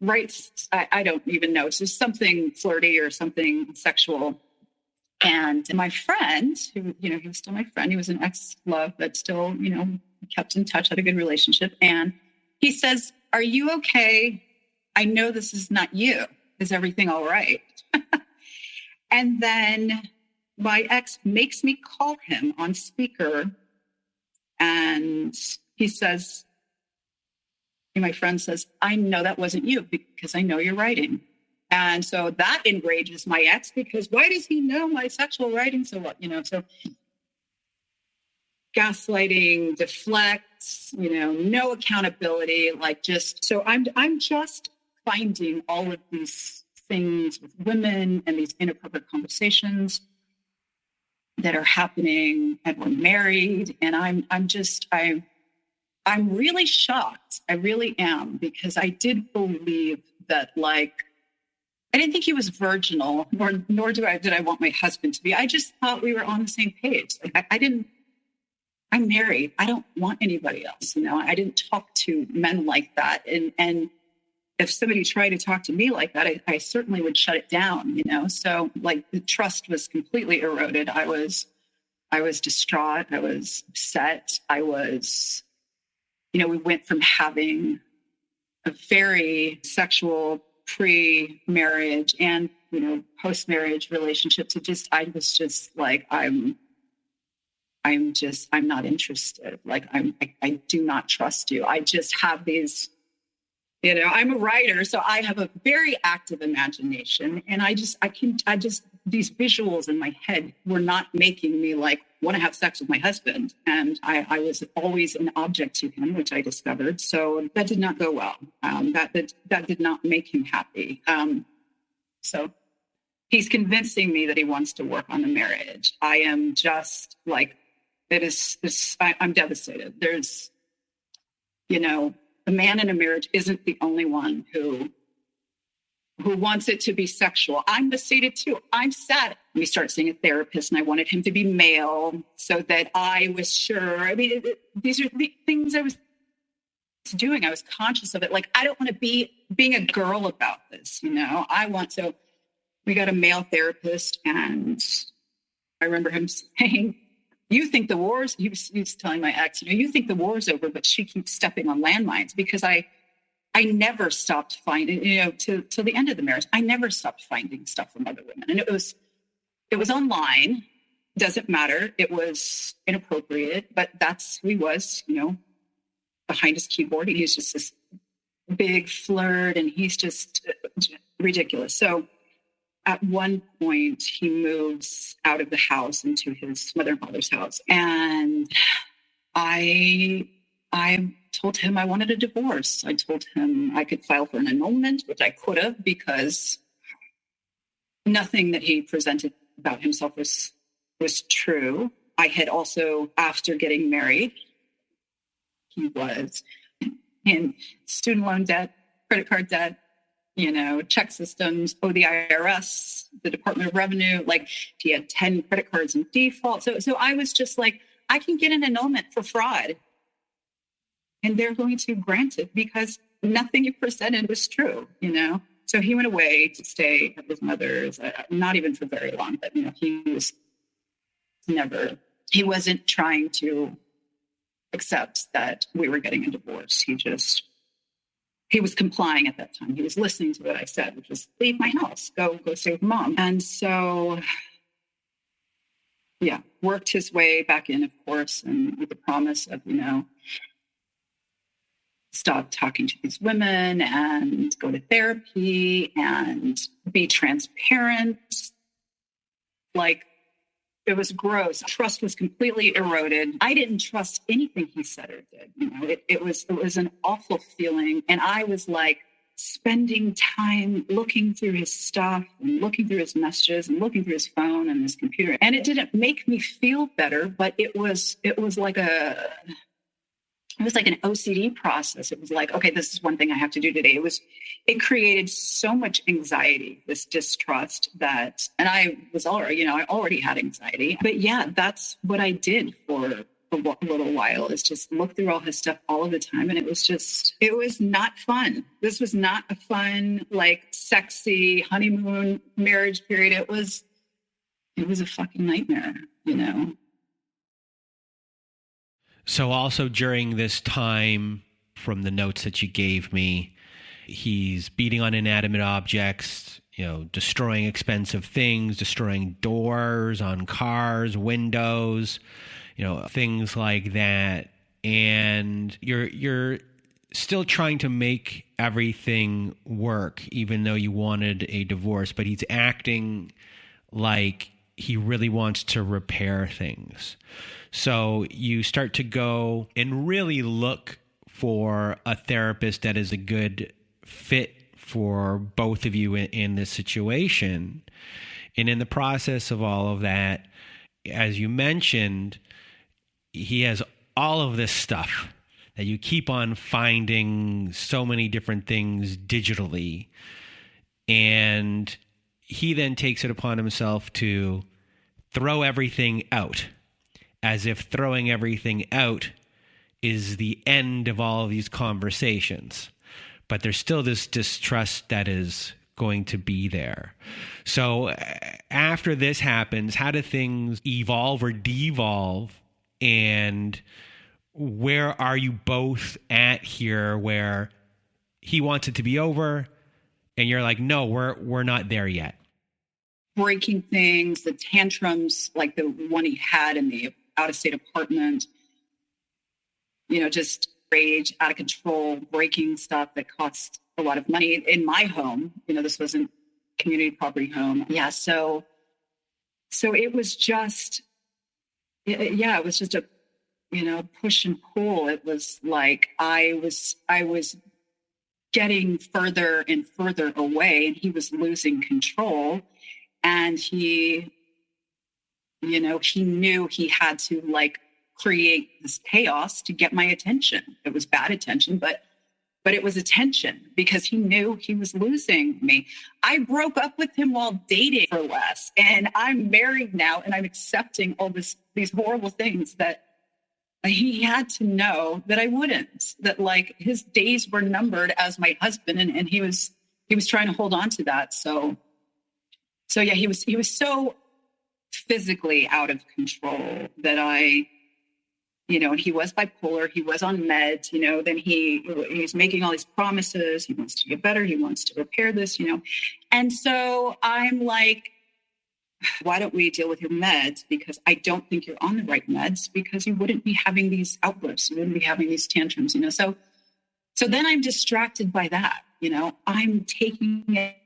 writes, I don't even know, it's just something flirty or something sexual. And my friend, who, he was still my friend, he was an ex-love, but still, kept in touch, had a good relationship. And he says, are you okay? I know this is not you. Is everything all right? And then my ex makes me call him on speaker. And he says, my friend says, I know that wasn't you because I know you're writing. And so that enrages my ex because why does he know my sexual writing so well? So gaslighting, deflects, no accountability, so I'm just finding all of these things with women and these inappropriate conversations that are happening, and we're married. And I'm I'm really shocked. I really am, because I did believe that, like, I didn't think he was virginal, nor did I want my husband to be. I just thought we were on the same page. Like, I'm married. I don't want anybody else. I didn't talk to men like that. And if somebody tried to talk to me like that, I certainly would shut it down, So, like, the trust was completely eroded. I was distraught. I was upset. We went from having a very sexual pre-marriage and, post-marriage relationship to I was just like, I'm not interested. Like, I do not trust you. I just have these, I'm a writer, so I have a very active imagination. And these visuals in my head were not making me like want to have sex with my husband. And I was always an object to him, which I discovered. So that did not go well. That did not make him happy. So he's convincing me that he wants to work on the marriage. I am just like, I'm devastated. There's, a man in a marriage isn't the only one who wants it to be sexual. I'm devastated too. I'm sad. We start seeing a therapist, and I wanted him to be male so that I was sure. I mean, these are the things I was doing. I was conscious of it. Like, I don't want to be being a girl about this, So we got a male therapist, and I remember him saying, you think the war's, he was telling my ex, you think the war's over, but she keeps stepping on landmines, because I never stopped finding, till the end of the marriage, I never stopped finding stuff from other women. And it was online. Doesn't matter. It was inappropriate, but that's who he was, behind his keyboard. He's just this big flirt, and he's just ridiculous. So at one point, he moves out of the house into his mother and father's house. And I told him I wanted a divorce. I told him I could file for an annulment, which I could have, because nothing that he presented about himself was true. I had also, after getting married, he was in student loan debt, credit card debt, check systems, the IRS, the Department of Revenue. Like, he had 10 credit cards in default. So I was just like, I can get an annulment for fraud, and they're going to grant it because nothing you presented was true, So he went away to stay at his mother's, not even for very long, but, he wasn't trying to accept that we were getting a divorce. He was complying at that time. He was listening to what I said, which was, leave my house, go stay with mom. And so, worked his way back in, of course, and with the promise of, stop talking to these women and go to therapy and be transparent. Like, it was gross. Trust was completely eroded. I didn't trust anything he said or did. It was an awful feeling. And I was like spending time looking through his stuff and looking through his messages and looking through his phone and his computer. And it didn't make me feel better, but it was like an OCD process. It was like, okay, this is one thing I have to do today. It created so much anxiety, this distrust and I was already, I already had anxiety. But that's what I did for a little while, is just look through all his stuff all of the time. And it was not fun. This was not a fun, like, sexy honeymoon marriage period. It was a fucking nightmare, So also during this time, from the notes that you gave me, he's beating on inanimate objects, destroying expensive things, destroying doors on cars, windows, things like that. And you're still trying to make everything work, even though you wanted a divorce, but he's acting like he really wants to repair things. So you start to go and really look for a therapist that is a good fit for both of you in this situation. And in the process of all of that, as you mentioned, he has all of this stuff that you keep on finding so many different things digitally. And he then takes it upon himself to throw everything out, as if throwing everything out is the end of all of these conversations. But there's still this distrust that is going to be there. So after this happens, how do things evolve or devolve? And where are you both at here, where he wants it to be over and you're like, no, we're not there yet? Breaking things, the tantrums, like the one he had in the out-of-state apartment, just rage, out of control, breaking stuff that cost a lot of money in my home. This wasn't community property home. Yeah. So it was just, it was just a, push and pull. It was like, I was getting further and further away, and he was losing control. And he knew he had to create this chaos to get my attention. It was bad attention, but it was attention because he knew he was losing me. I broke up with him while dating for less, and I'm married now, and I'm accepting all these horrible things that he had to know that I wouldn't, that his days were numbered as my husband, and he was trying to hold on to that. So yeah, he was so physically out of control that and he was bipolar, he was on meds, then he's making all these promises. He wants to get better. He wants to repair this, And so I'm like, why don't we deal with your meds? Because I don't think you're on the right meds, because you wouldn't be having these outbursts. You wouldn't be having these tantrums, So then I'm distracted by that, I'm taking it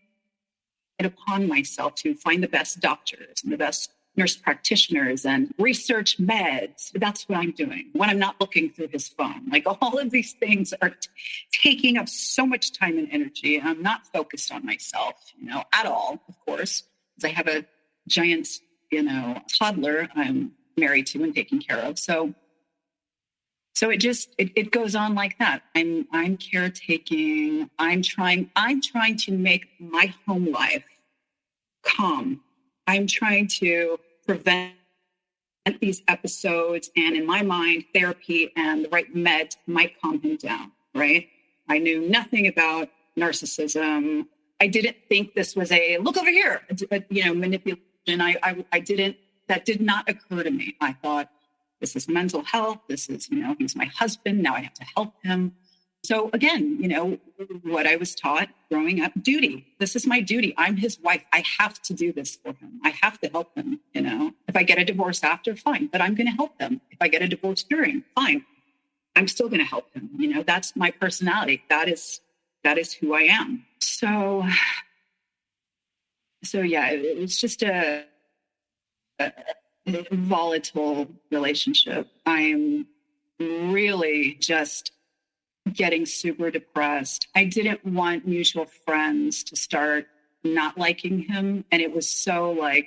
upon myself to find the best doctors and the best nurse practitioners and research meds. That's what I'm doing when I'm not looking through his phone. All of these things are taking up so much time and energy. And I'm not focused on myself, at all, of course, because I have a giant, toddler I'm married to and taking care of. So it goes on like that. I'm caretaking. I'm trying to make my home life calm. I'm trying to prevent these episodes, and in my mind, therapy and the right med might calm him down, right? I knew nothing about narcissism. I didn't think this was a look over here, manipulation. I didn't, that did not occur to me. I thought, this is mental health. This is, he's my husband. Now I have to help him. So again, what I was taught growing up, duty. This is my duty. I'm his wife. I have to do this for him. I have to help him, If I get a divorce after, fine, but I'm going to help him. If I get a divorce during, fine. I'm still going to help him. That's my personality. That is who I am. So yeah, it's just a volatile relationship. I'm really just getting super depressed. I didn't want mutual friends to start not liking him. And it was so it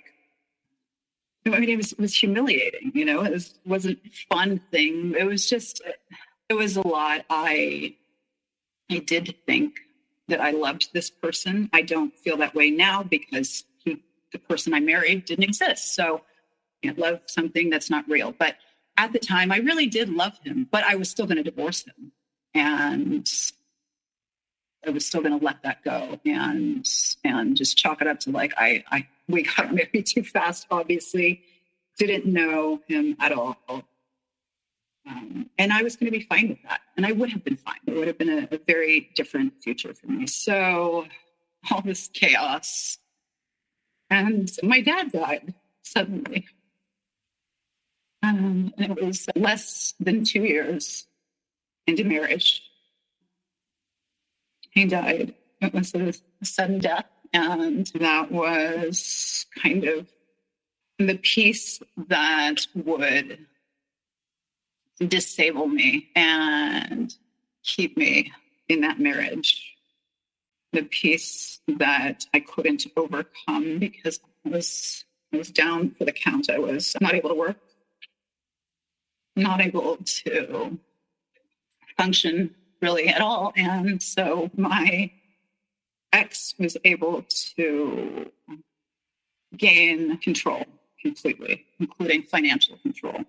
was humiliating, it wasn't a fun thing. It was a lot. I did think that I loved this person. I don't feel that way now because the person I married didn't exist. So I can't love something that's not real. But at the time, I really did love him, but I was still going to divorce him. And I was still going to let that go and just chalk it up to we got married too fast, obviously. Didn't know him at all. And I was going to be fine with that. And I would have been fine. It would have been a very different future for me. So all this chaos. And my dad died suddenly. And it was less than 2 years into marriage. He died. It was a sudden death. And that was kind of the piece that would disable me and keep me in that marriage. The piece that I couldn't overcome because I was down for the count. I was not able to work, not able to function really at all. And so my ex was able to gain control completely, including financial control.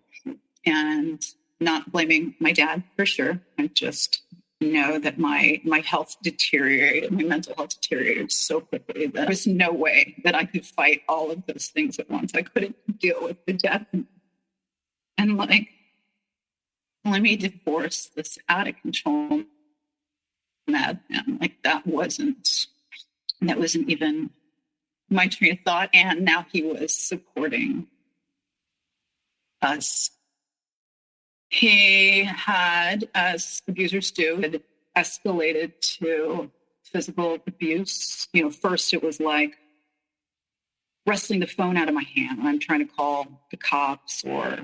And not blaming my dad for sure. I just know that my health deteriorated, my mental health deteriorated so quickly that there was no way that I could fight all of those things at once. I couldn't deal with the death and like, let me divorce this out of control madman. Like that wasn't even my train of thought. And now he was supporting us. He had, as abusers do, had escalated to physical abuse. You know, first it was like wrestling the phone out of my hand when I'm trying to call the cops or,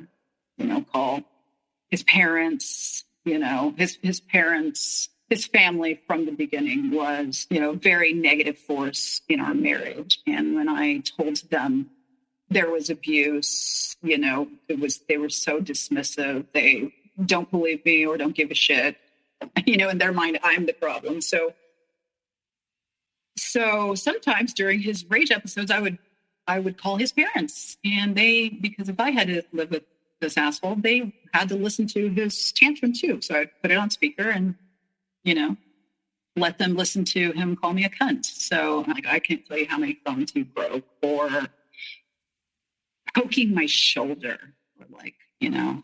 you know, call his parents. You know, his parents, his family from the beginning was, you know, very negative force in our marriage. And when I told them there was abuse, you know, they were so dismissive. They don't believe me or don't give a shit. You know, in their mind, I'm the problem. So sometimes during his rage episodes, I would call his parents, and because if I had to live with this asshole, they had to listen to his tantrum too. So I'd put it on speaker and, you know, let them listen to him call me a cunt. So like, I can't tell you how many phones he broke, or poking my shoulder, or like, you know,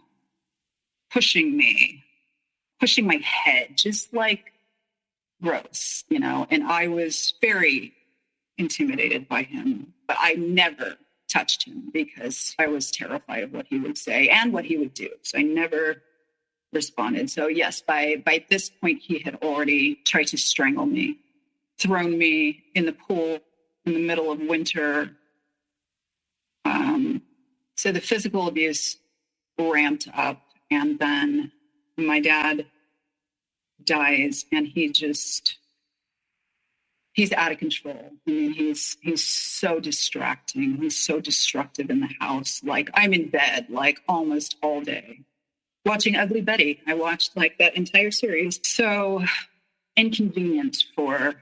pushing my head, just like gross, you know. And I was very intimidated by him, but I never touched him because I was terrified of what he would say and what he would do. So I never responded. So yes, by this point, he had already tried to strangle me, thrown me in the pool in the middle of winter. So the physical abuse ramped up, and then my dad dies, and he's out of control. I mean, he's so distracting. He's so destructive in the house. Like, I'm in bed like almost all day watching Ugly Betty. I watched like that entire series. So inconvenient for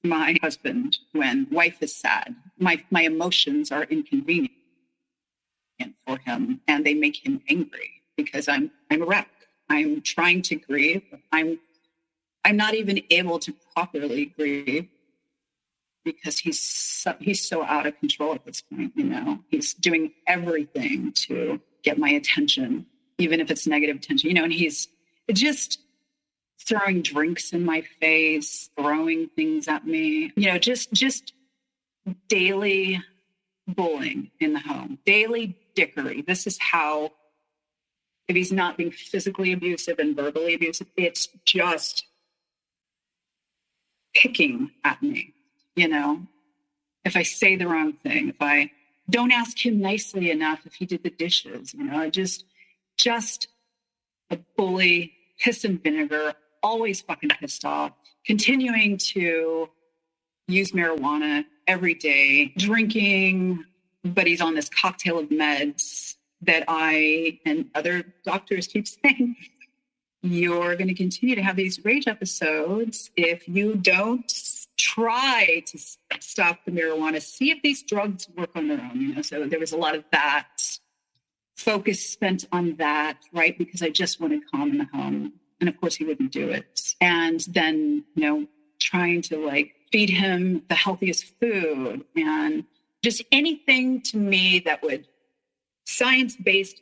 my husband when wife is sad. My emotions are inconvenient for him, and they make him angry because I'm a wreck. I'm trying to grieve. I'm not even able to properly grieve because he's so out of control at this point. You know, he's doing everything to get my attention, even if it's negative attention. You know, and he's just throwing drinks in my face, throwing things at me. You know, just daily bullying in the home, daily dickery. This is how, if he's not being physically abusive and verbally abusive, it's just picking at me, you know. If I say the wrong thing, if I don't ask him nicely enough if he did the dishes, you know, just a bully, piss and vinegar, always fucking pissed off, continuing to use marijuana every day, drinking, but he's on this cocktail of meds that I and other doctors keep saying, you're going to continue to have these rage episodes if you don't try to stop the marijuana, see if these drugs work on their own, you know. So there was a lot of that focus spent on that, right? Because I just wanted calm in the home. And of course he wouldn't do it. And then, you know, trying to like feed him the healthiest food and just anything to me that would science-based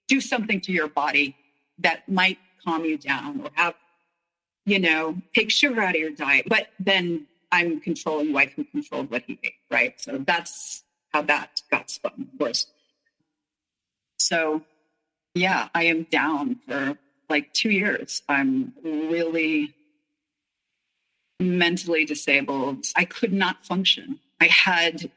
do something to your body that might calm you down or have, you know, take sugar out of your diet. But then I'm controlling wife who controlled what he ate, right? So that's how that got spun, of course. So yeah, I am down for like 2 years. I'm really mentally disabled. I could not function. I had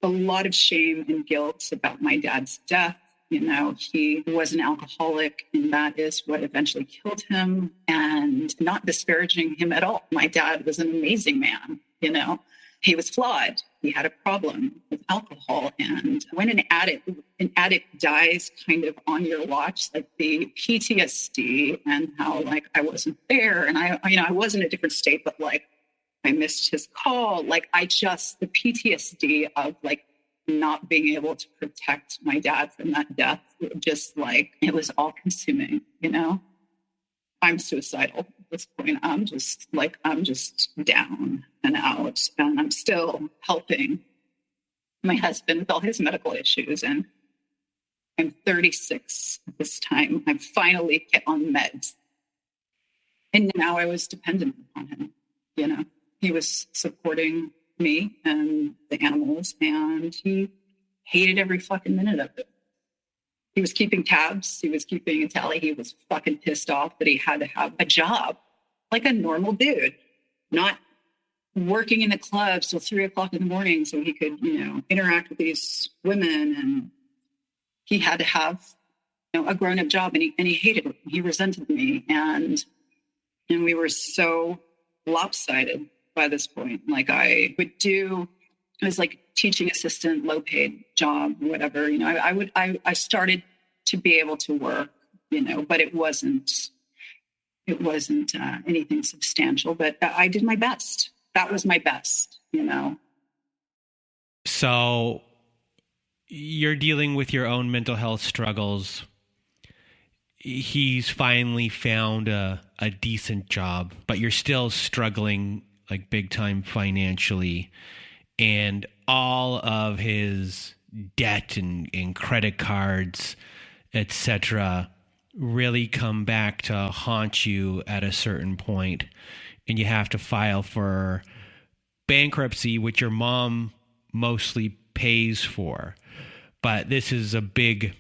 a lot of shame and guilt about my dad's death. You know, he was an alcoholic, and that is what eventually killed him, and not disparaging him at all. My dad was an amazing man, you know, he was flawed. He had a problem with alcohol. And when an addict dies kind of on your watch, like the PTSD and how like I wasn't there and I was in a different state, but like I missed his call. Like the PTSD of like not being able to protect my dad from that death, just like it was all consuming, I'm suicidal at this point. I'm just down and out, and I'm still helping my husband with all his medical issues. And I'm 36 at this time. I finally get on meds. And now I was dependent upon him. He was supporting me and the animals, and he hated every fucking minute of it. He was keeping tabs. He was keeping a tally. He was fucking pissed off that he had to have a job like a normal dude, not working in the clubs till 3:00 in the morning so he could, interact with these women. And he had to have, a grown-up job, and he hated it. He resented me. And we were so lopsided by this point. Like I was like teaching assistant, low paid job, whatever, I started to be able to work, but it wasn't anything substantial, but I did my best. That was my best, So you're dealing with your own mental health struggles. He's finally found a decent job, but you're still struggling like big time financially, and all of his debt and credit cards, etc., really come back to haunt you at a certain point, and you have to file for bankruptcy, which your mom mostly pays for. But this is a big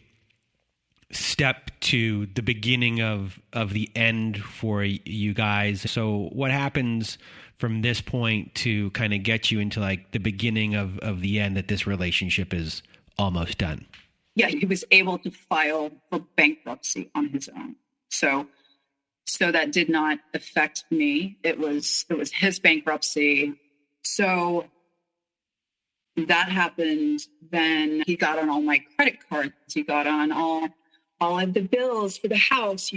step to the beginning of the end for you guys. So what happens from this point to kind of get you into like the beginning of the end, that this relationship is almost done? Yeah, he was able to file for bankruptcy on his own. So that did not affect me. It was his bankruptcy. So that happened. Then he got on all my credit cards. He got on all of the bills for the house.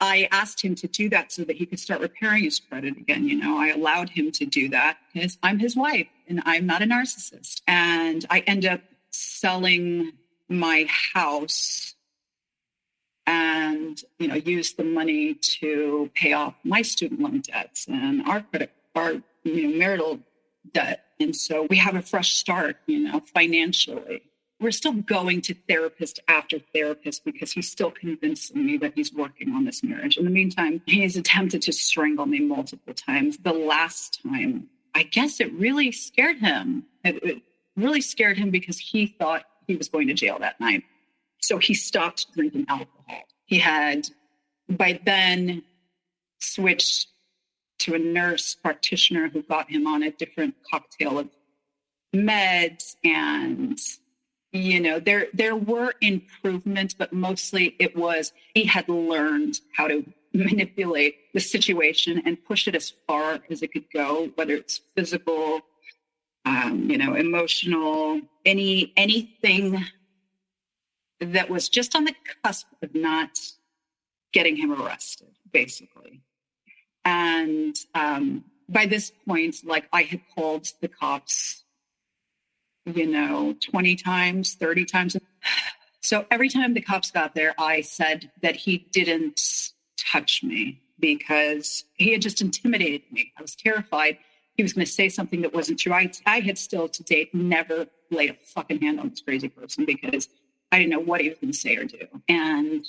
I asked him to do that so that he could start repairing his credit again. I allowed him to do that because I'm his wife and I'm not a narcissist. And I end up selling my house and, use the money to pay off my student loan debts and our marital debt. And so we have a fresh start, financially. We're still going to therapist after therapist because he's still convincing me that he's working on this marriage. In the meantime, he's attempted to strangle me multiple times. The last time, I guess it really scared him. It really scared him because he thought he was going to jail that night. So he stopped drinking alcohol. He had, by then, switched to a nurse practitioner who got him on a different cocktail of meds. And there were improvements, but mostly it was he had learned how to manipulate the situation and push it as far as it could go, whether it's physical, emotional, anything that was just on the cusp of not getting him arrested, basically. And by this point, like I had called the cops 20 times, 30 times. So every time the cops got there, I said that he didn't touch me because he had just intimidated me. I was terrified he was going to say something that wasn't true. I had still to date never laid a fucking hand on this crazy person because I didn't know what he was going to say or do. And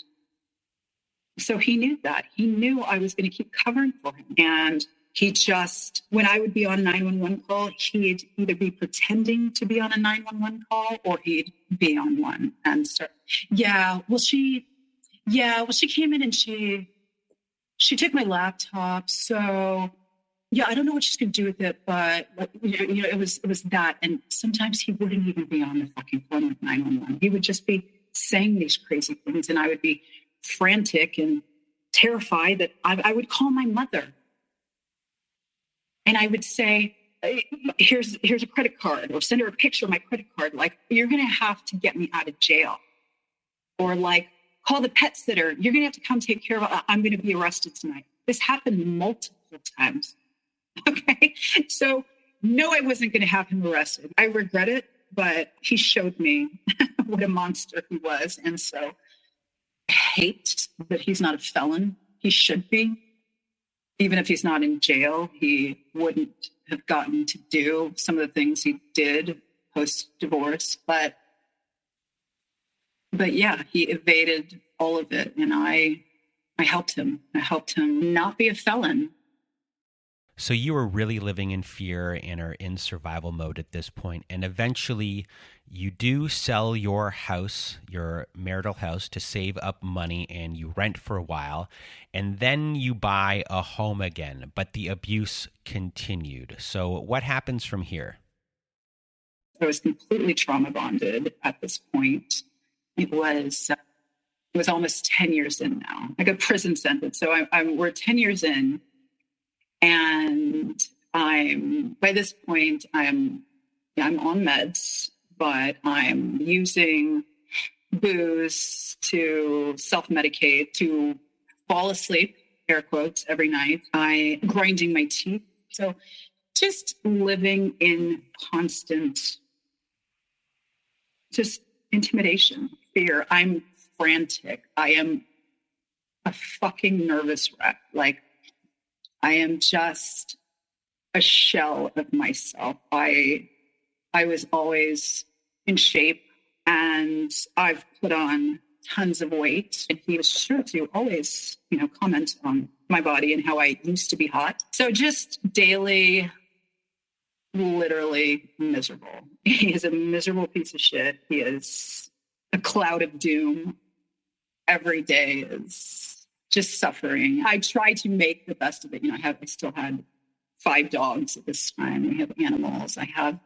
so he knew that. He knew I was going to keep covering for him. And he just, when I would be on a 911 call, he'd either be pretending to be on a 911 call or he'd be on one and start, she came in and she took my laptop. So, I don't know what she's going to do with it, but it was that. And sometimes he wouldn't even be on the fucking phone with 911. He would just be saying these crazy things. And I would be frantic and terrified that I would call my mother. And I would say, here's a credit card, or send her a picture of my credit card. Like, you're going to have to get me out of jail. Or like, call the pet sitter. You're going to have to come take care of it. I'm going to be arrested tonight. This happened multiple times. Okay. So no, I wasn't going to have him arrested. I regret it, but he showed me what a monster he was. And so I hate that he's not a felon. He should be. Even if he's not in jail, he wouldn't have gotten to do some of the things he did post-divorce. But yeah, he evaded all of it. And I helped him. I helped him not be a felon. So you were really living in fear and are in survival mode at this point. And eventually you do sell your house, your marital house, to save up money, and you rent for a while. And then you buy a home again, but the abuse continued. So what happens from here? I was completely trauma bonded at this point. It was almost 10 years in now. I got prison sentence. So we're 10 years in. And by this point, I'm on meds, but I'm using booze to self-medicate, to fall asleep, air quotes, every night. I'm grinding my teeth. So just living in constant, just intimidation, fear. I'm frantic. I am a fucking nervous wreck. Like, I am just a shell of myself. I was always in shape, and I've put on tons of weight. And he was sure to always, comment on my body and how I used to be hot. So just daily, literally miserable. He is a miserable piece of shit. He is a cloud of doom. Every day is just suffering. I try to make the best of it. I still had 5 dogs at this time. We have animals. I'm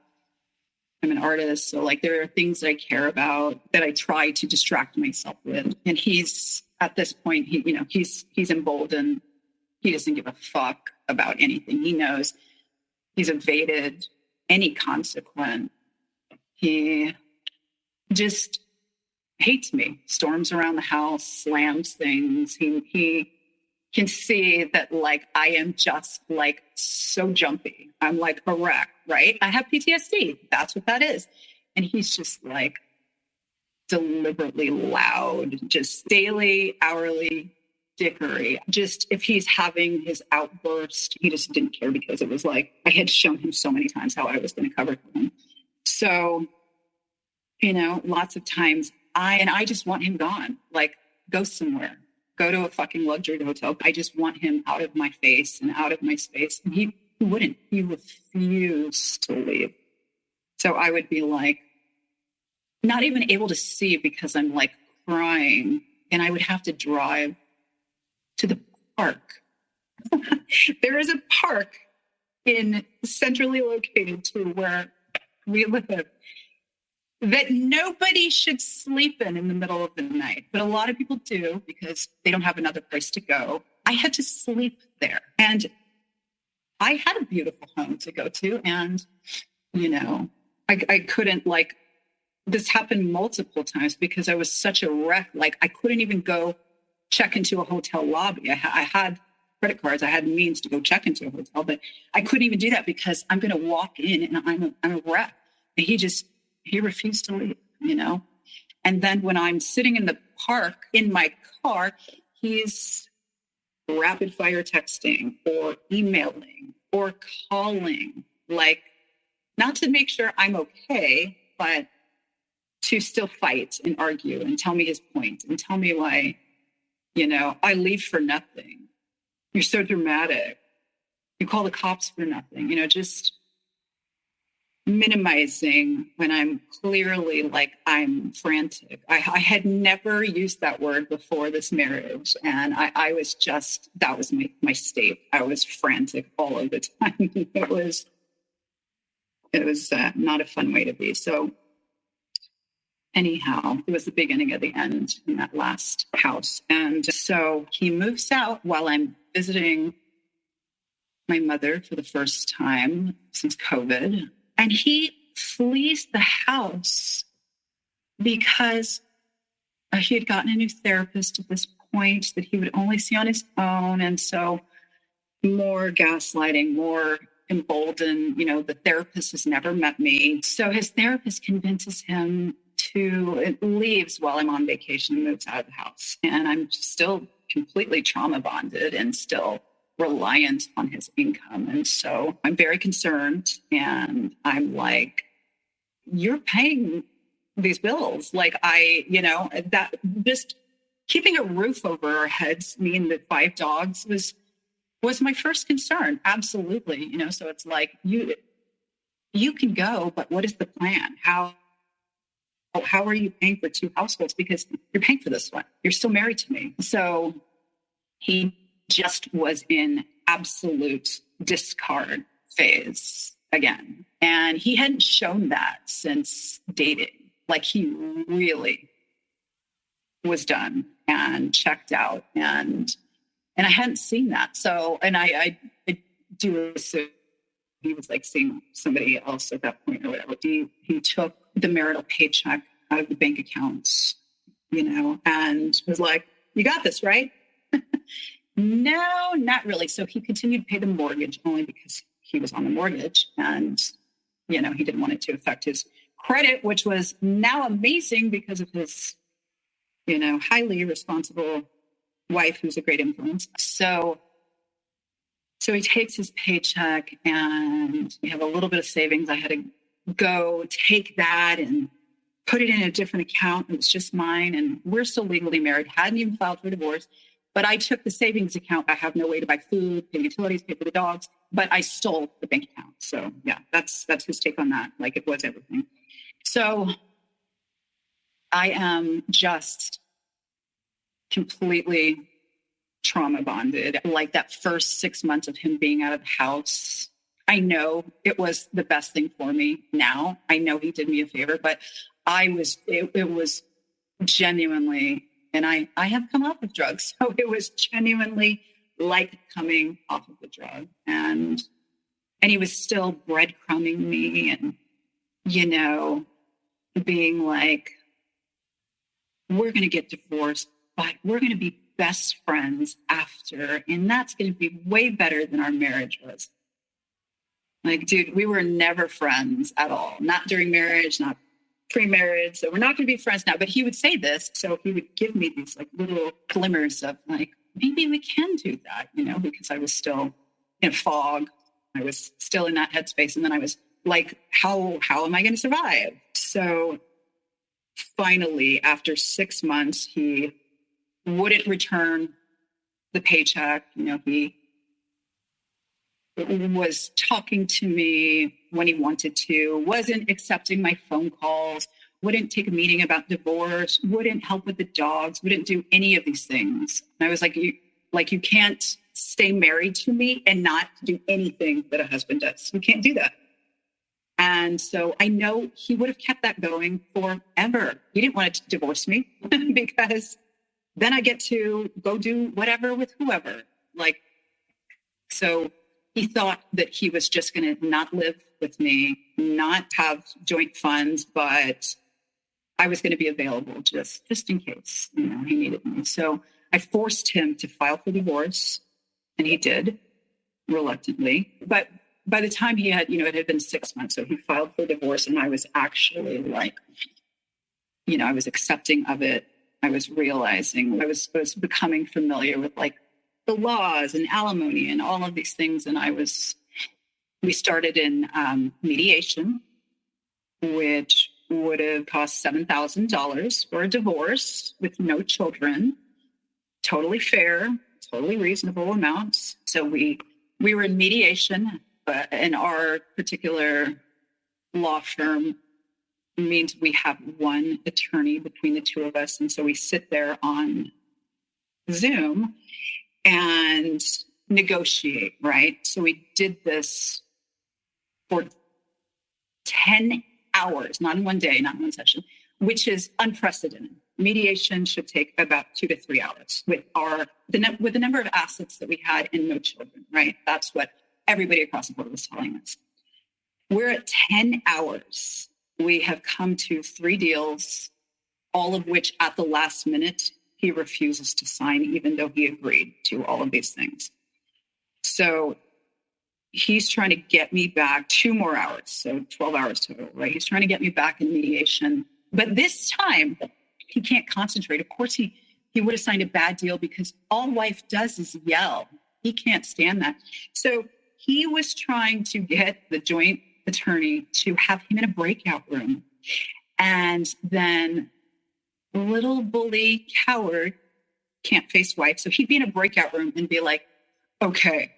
an artist. So like, there are things that I care about that I try to distract myself with. And he's at this point, he's emboldened. He doesn't give a fuck about anything. He knows he's evaded any consequence. He just hates me, storms around the house, slams things. He can see that, like, I am just like so jumpy. I'm like a wreck, right? I have PTSD. That's what that is. And he's just like deliberately loud, just daily, hourly dickery. Just if he's having his outburst, he just didn't care, because it was like I had shown him so many times how I was going to cover for him. So, lots of times I just want him gone. Like, go somewhere, go to a fucking luxury hotel. I just want him out of my face and out of my space. And he wouldn't. He refused to leave. So I would be like, not even able to see because I'm like crying. And I would have to drive to the park. There is a park centrally located to where we live that nobody should sleep in the middle of the night. But a lot of people do, because they don't have another place to go. I had to sleep there. And I had a beautiful home to go to. And, I couldn't, like, this happened multiple times because I was such a wreck. Like, I couldn't even go check into a hotel lobby. I had credit cards. I had means to go check into a hotel, but I couldn't even do that because I'm going to walk in and I'm a wreck. And he refused to leave, And then when I'm sitting in the park in my car, he's rapid fire texting or emailing or calling, like, not to make sure I'm okay, but to still fight and argue and tell me his point and tell me why, I leave for nothing. You're so dramatic. You call the cops for nothing, just minimizing when I'm clearly like I'm frantic. I had never used that word before this marriage. And I was just, that was my state. I was frantic all of the time. It was not a fun way to be. So anyhow, it was the beginning of the end in that last house. And so he moves out while I'm visiting my mother for the first time since COVID. And he flees the house because he had gotten a new therapist at this point that he would only see on his own. And so more gaslighting, more emboldened, the therapist has never met me. So his therapist convinces him to leaves while I'm on vacation and moves out of the house. And I'm still completely trauma bonded and still reliant on his income. And so I'm very concerned. And I'm like, you're paying these bills. Like that just keeping a roof over our heads, me and the 5 dogs was my first concern. Absolutely. So it's like, you can go, but what is the plan? How are you paying for 2 households? Because you're paying for this one. You're still married to me. So he just was in absolute discard phase again. And he hadn't shown that since dating. Like he really was done and checked out. And I hadn't seen that. So, and I do assume he was like seeing somebody else at that point or whatever. He took the marital paycheck out of the bank accounts, and was like, you got this, right? No, not really. So he continued to pay the mortgage only because he was on the mortgage and, he didn't want it to affect his credit, which was now amazing because of his, highly responsible wife who's a great influence. So he takes his paycheck and we have a little bit of savings. I had to go take that and put it in a different account. It was just mine. And we're still legally married, hadn't even filed for divorce. But I took the savings account. I have no way to buy food, pay utilities, pay for the dogs, but I stole the bank account. So yeah, that's his take on that. Like it was everything. So I am just completely trauma bonded. Like that first 6 months of him being out of the house, I know it was the best thing for me. Now I know he did me a favor, but it was genuinely, and I have come off of drugs. So it was genuinely like coming off of the drug. And he was still breadcrumbing me and, being like, we're going to get divorced, but we're going to be best friends after. And that's going to be way better than our marriage was. Like, dude, we were never friends at all. Not during marriage, not pre-marriage. So we're not going to be friends now. But he would say this. So he would give me these like little glimmers of like, maybe we can do that, because I was still in fog. I was still in that headspace. And then I was like, how am I going to survive? So finally, after 6 months, he wouldn't return the paycheck. He was talking to me when he wanted to, wasn't accepting my phone calls, wouldn't take a meeting about divorce, wouldn't help with the dogs, wouldn't do any of these things. And I was like, you can't stay married to me and not do anything that a husband does. You can't do that. And so I know he would have kept that going forever. He didn't want to divorce me because then I get to go do whatever with whoever. So he thought that he was just going to not live with me, not have joint funds, but I was going to be available just in case, he needed me. So I forced him to file for divorce, and he did reluctantly. But by the time he had, it had been 6 months. So he filed for divorce, and I was actually like, I was accepting of it. I was realizing I was becoming familiar with like the laws and alimony and all of these things. And we started in mediation, which would have cost $7,000 for a divorce with no children. Totally fair, totally reasonable amounts. So we were in mediation, but in our particular law firm means we have one attorney between the two of us. And so we sit there on Zoom and negotiate, right? So we did this for 10 hours, not in one day, not in one session, which is unprecedented. Mediation should take about 2 to 3 hours with the number of assets that we had and no children, right? That's what everybody across the board was telling us. We're at 10 hours. We have come to 3 deals, all of which at the last minute, he refuses to sign, even though he agreed to all of these things. So he's trying to get me back 2 more hours. So 12 hours total, right? He's trying to get me back in mediation. But this time, he can't concentrate. Of course, he would have signed a bad deal because all wife does is yell. He can't stand that. So he was trying to get the joint attorney to have him in a breakout room. And then little bully coward can't face wife. So he'd be in a breakout room and be like, okay,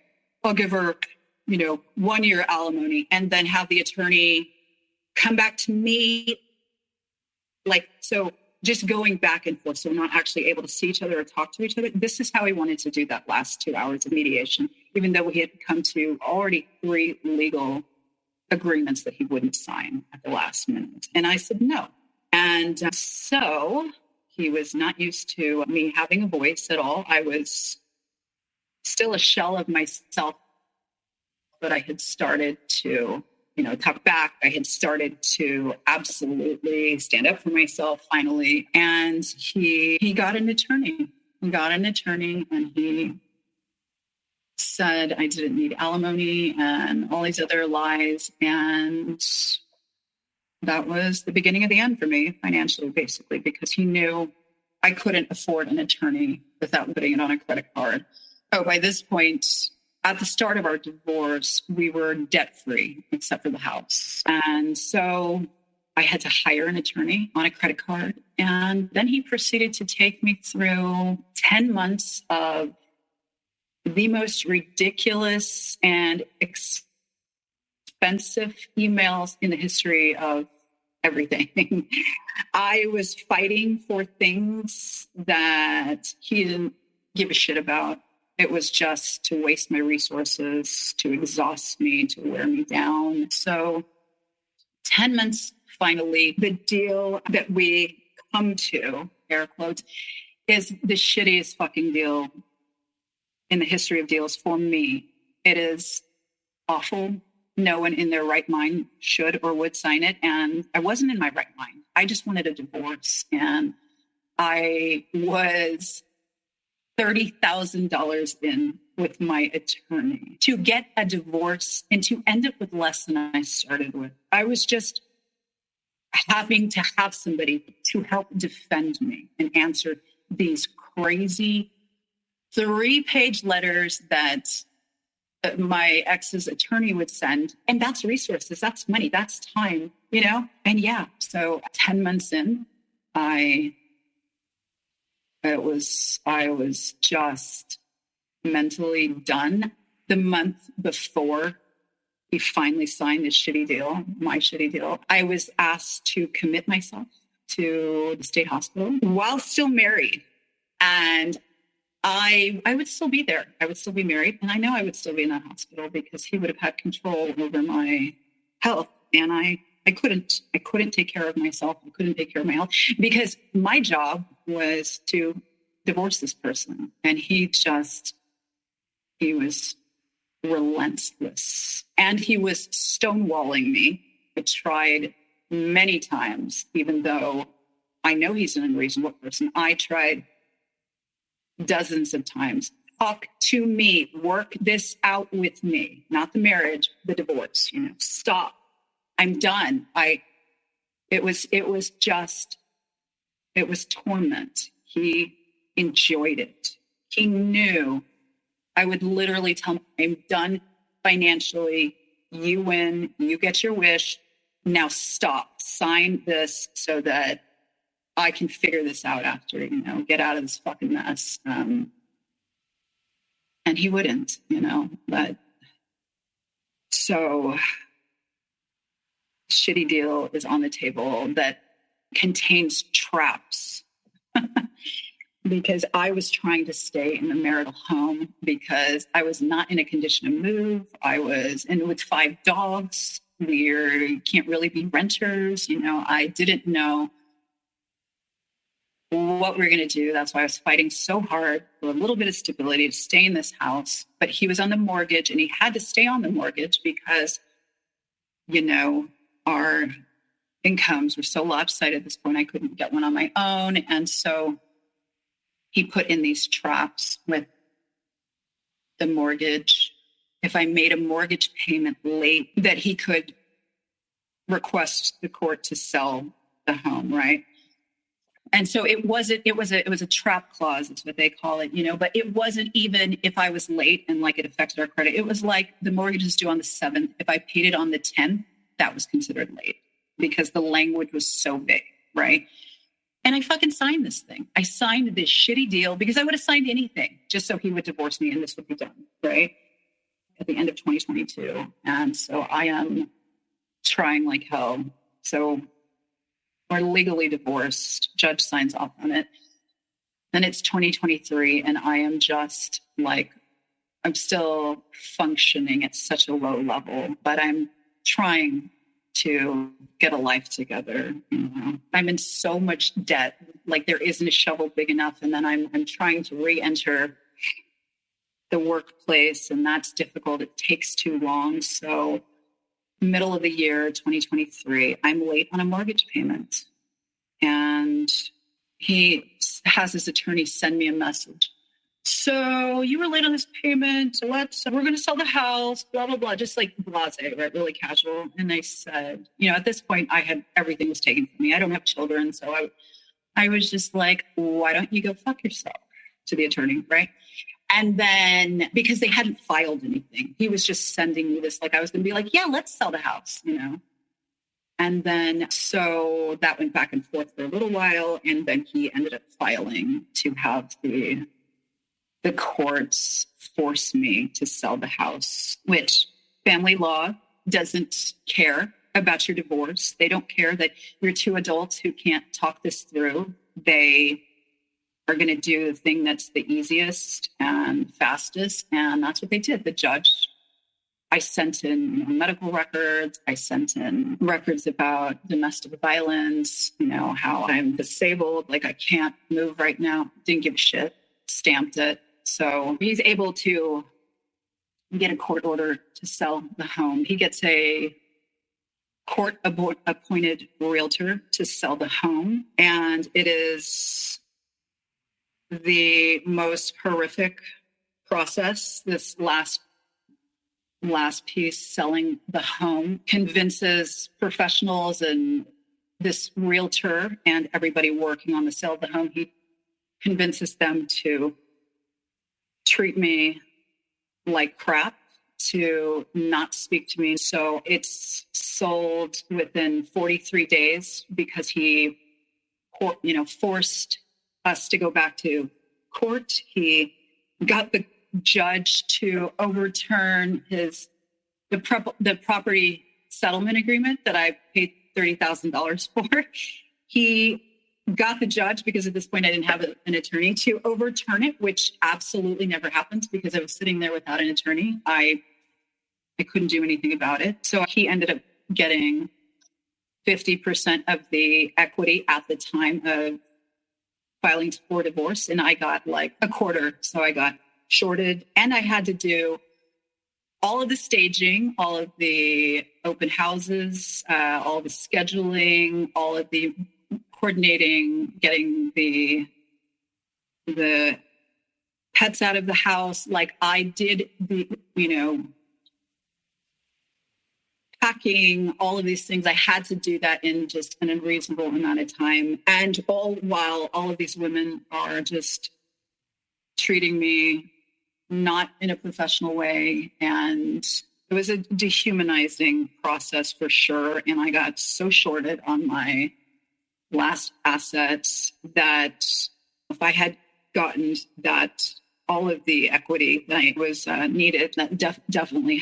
I'll give her, 1 year alimony, and then have the attorney come back to me. So just going back and forth. So we're not actually able to see each other or talk to each other. This is how he wanted to do that last 2 hours of mediation, even though we had come to already 3 legal agreements that he wouldn't sign at the last minute. And I said no. And so he was not used to me having a voice at all. I was still a shell of myself, but I had started to, talk back. I had started to absolutely stand up for myself finally. And he got an attorney. And he said I didn't need alimony and all these other lies. And that was the beginning of the end for me financially, basically, because he knew I couldn't afford an attorney without putting it on a credit card. Oh, by this point, at the start of our divorce, we were debt-free except for the house. And so I had to hire an attorney on a credit card. And then he proceeded to take me through 10 months of the most ridiculous and expensive emails in the history of everything. I was fighting for things that he didn't give a shit about. It was just to waste my resources, to exhaust me, to wear me down. So 10 months, finally, the deal that we come to, air quotes, is the shittiest fucking deal in the history of deals for me. It is awful. No one in their right mind should or would sign it. And I wasn't in my right mind. I just wanted a divorce. And I was $30,000 in with my attorney to get a divorce and to end up with less than I started with. I was just having to have somebody to help defend me and answer these crazy 3-page letters that my ex's attorney would send. And that's resources, that's money, that's time, And yeah, so 10 months in, I was just mentally done. The month before he finally signed this shitty deal, my shitty deal, I was asked to commit myself to the state hospital while still married. And I would still be there. I would still be married. And I know I would still be in that hospital because he would have had control over my health. And I couldn't take care of myself. I couldn't take care of my health because my job was to divorce this person. And he was relentless. And he was stonewalling me. I tried many times, even though I know he's an unreasonable person. I tried dozens of times. Talk to me, work this out with me, not the marriage, the divorce, stop. I'm done. It was torment. He enjoyed it. He knew I would literally tell him, I'm done financially. You win, you get your wish. Now stop, sign this so that I can figure this out after, get out of this fucking mess. And he wouldn't, but so shitty deal is on the table that contains traps because I was trying to stay in the marital home because I was not in a condition to move. I was in with 5 dogs. We can't really be renters. I didn't know what we're going to do. That's why I was fighting so hard for a little bit of stability to stay in this house. But he was on the mortgage, and he had to stay on the mortgage because, our incomes were so lopsided at this point. I couldn't get one on my own. And so he put in these traps with the mortgage. If I made a mortgage payment late, that he could request the court to sell the home, right? And so it was a trap clause, it's what they call it, but it wasn't even if I was late and like it affected our credit. It was like the mortgage is due on the 7th. If I paid it on the 10th, that was considered late because the language was so big, right? And I fucking signed this thing. I signed this shitty deal because I would have signed anything just so he would divorce me and this would be done, right? At the end of 2022. And so I am trying like hell. So we're legally divorced. Judge signs off on it. And it's 2023. And I am just like, I'm still functioning at such a low level, but I'm trying to get a life together. I'm in so much debt, like there isn't a shovel big enough. And then I'm trying to re-enter the workplace, and that's difficult. It takes too long. So middle of the year, 2023, I'm late on a mortgage payment. And he has his attorney send me a message. So you were late on this payment. So we're going to sell the house, blah, blah, blah. Just like blasé, right? Really casual. And I said, at this point everything was taken from me. I don't have children. So I was just like, why don't you go fuck yourself, to the attorney, right? And then because they hadn't filed anything, he was just sending me this, like I was going to be like, yeah, let's sell the house, And then so that went back and forth for a little while. And then he ended up filing to have the courts force me to sell the house, which family law doesn't care about your divorce. They don't care that you're two adults who can't talk this through. They are going to do the thing that's the easiest and fastest. And that's what they did. The judge, I sent in medical records. I sent in records about domestic violence, how I'm disabled, like I can't move right now. Didn't give a shit, stamped it. So he's able to get a court order to sell the home. He gets a court-appointed realtor to sell the home. And it is the most horrific process. This last piece, selling the home, convinces professionals and this realtor and everybody working on the sale of the home, he convinces them to treat me like crap, to not speak to me. So it's sold within 43 days because he, forced us to go back to court. He got the judge to overturn the property settlement agreement that I paid $30,000 for. He got the judge, because at this point I didn't have an attorney, to overturn it, which absolutely never happens because I was sitting there without an attorney. I couldn't do anything about it. So he ended up getting 50% of the equity at the time of filing for divorce. And I got like a quarter. So I got shorted, and I had to do all of the staging, all of the open houses, all the scheduling, all of the coordinating, getting the pets out of the house. Like I did the, packing, all of these things. I had to do that in just an unreasonable amount of time. And all while all of these women are just treating me not in a professional way. And it was a dehumanizing process for sure. And I got so shorted on my last assets that if I had gotten that, all of the equity that was needed, that definitely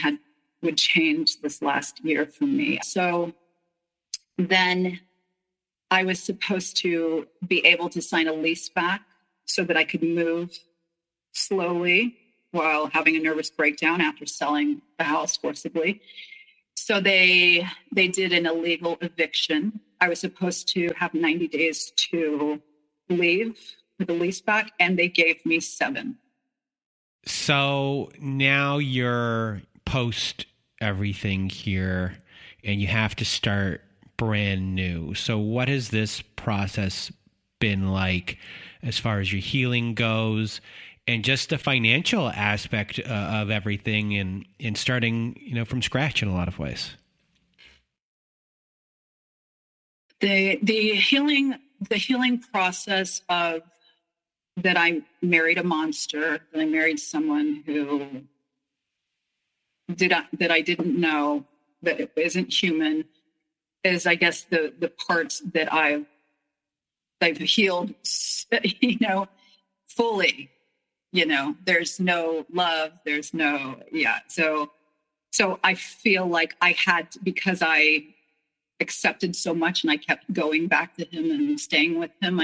would change this last year for me. So then I was supposed to be able to sign a lease back so that I could move slowly while having a nervous breakdown after selling the house forcibly. So they did an illegal eviction. I was supposed to have 90 days to leave with the lease back, and they gave me 7. So now you're post everything here and you have to start brand new. So what has this process been like as far as your healing goes and just the financial aspect of everything and starting, from scratch in a lot of ways? The healing process of that I married a monster, that I married someone who that I didn't know, that it isn't human, is, I guess, the parts that I've healed, fully. There's no love, there's no, So I feel like I had, because I accepted so much and I kept going back to him and staying with him,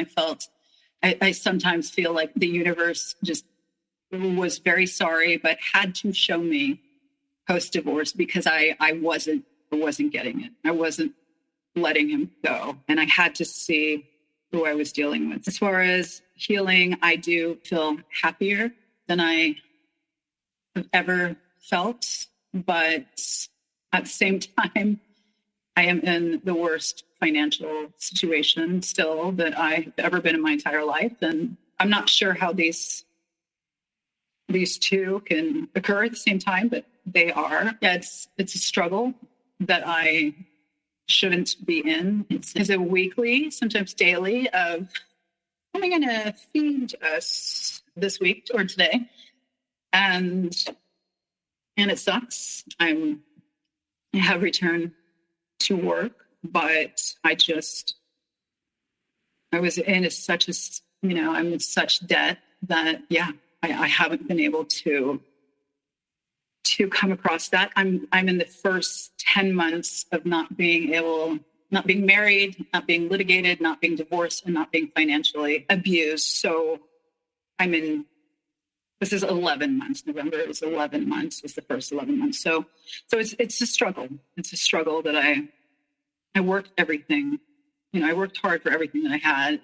I sometimes feel like the universe just was very sorry, but had to show me post-divorce, because I wasn't getting it. I wasn't letting him go. And I had to see who I was dealing with. As far as healing, I do feel happier than I have ever felt. But at the same time, I am in the worst financial situation still that I've ever been in my entire life. And I'm not sure how these two can occur at the same time, but they are. Yeah, it's a struggle that I shouldn't be in. It's a weekly, sometimes daily, of, am I going to feed us this week or today? And it sucks. I have returned to work, but I was in I'm in such debt that, I haven't been able to come across that. I'm in the first 10 months of not being married, not being litigated, not being divorced, and not being financially abused. So this is 11 months. November is 11 months, is the first 11 months. So it's a struggle. It's a struggle that I worked everything. I worked hard for everything that I had,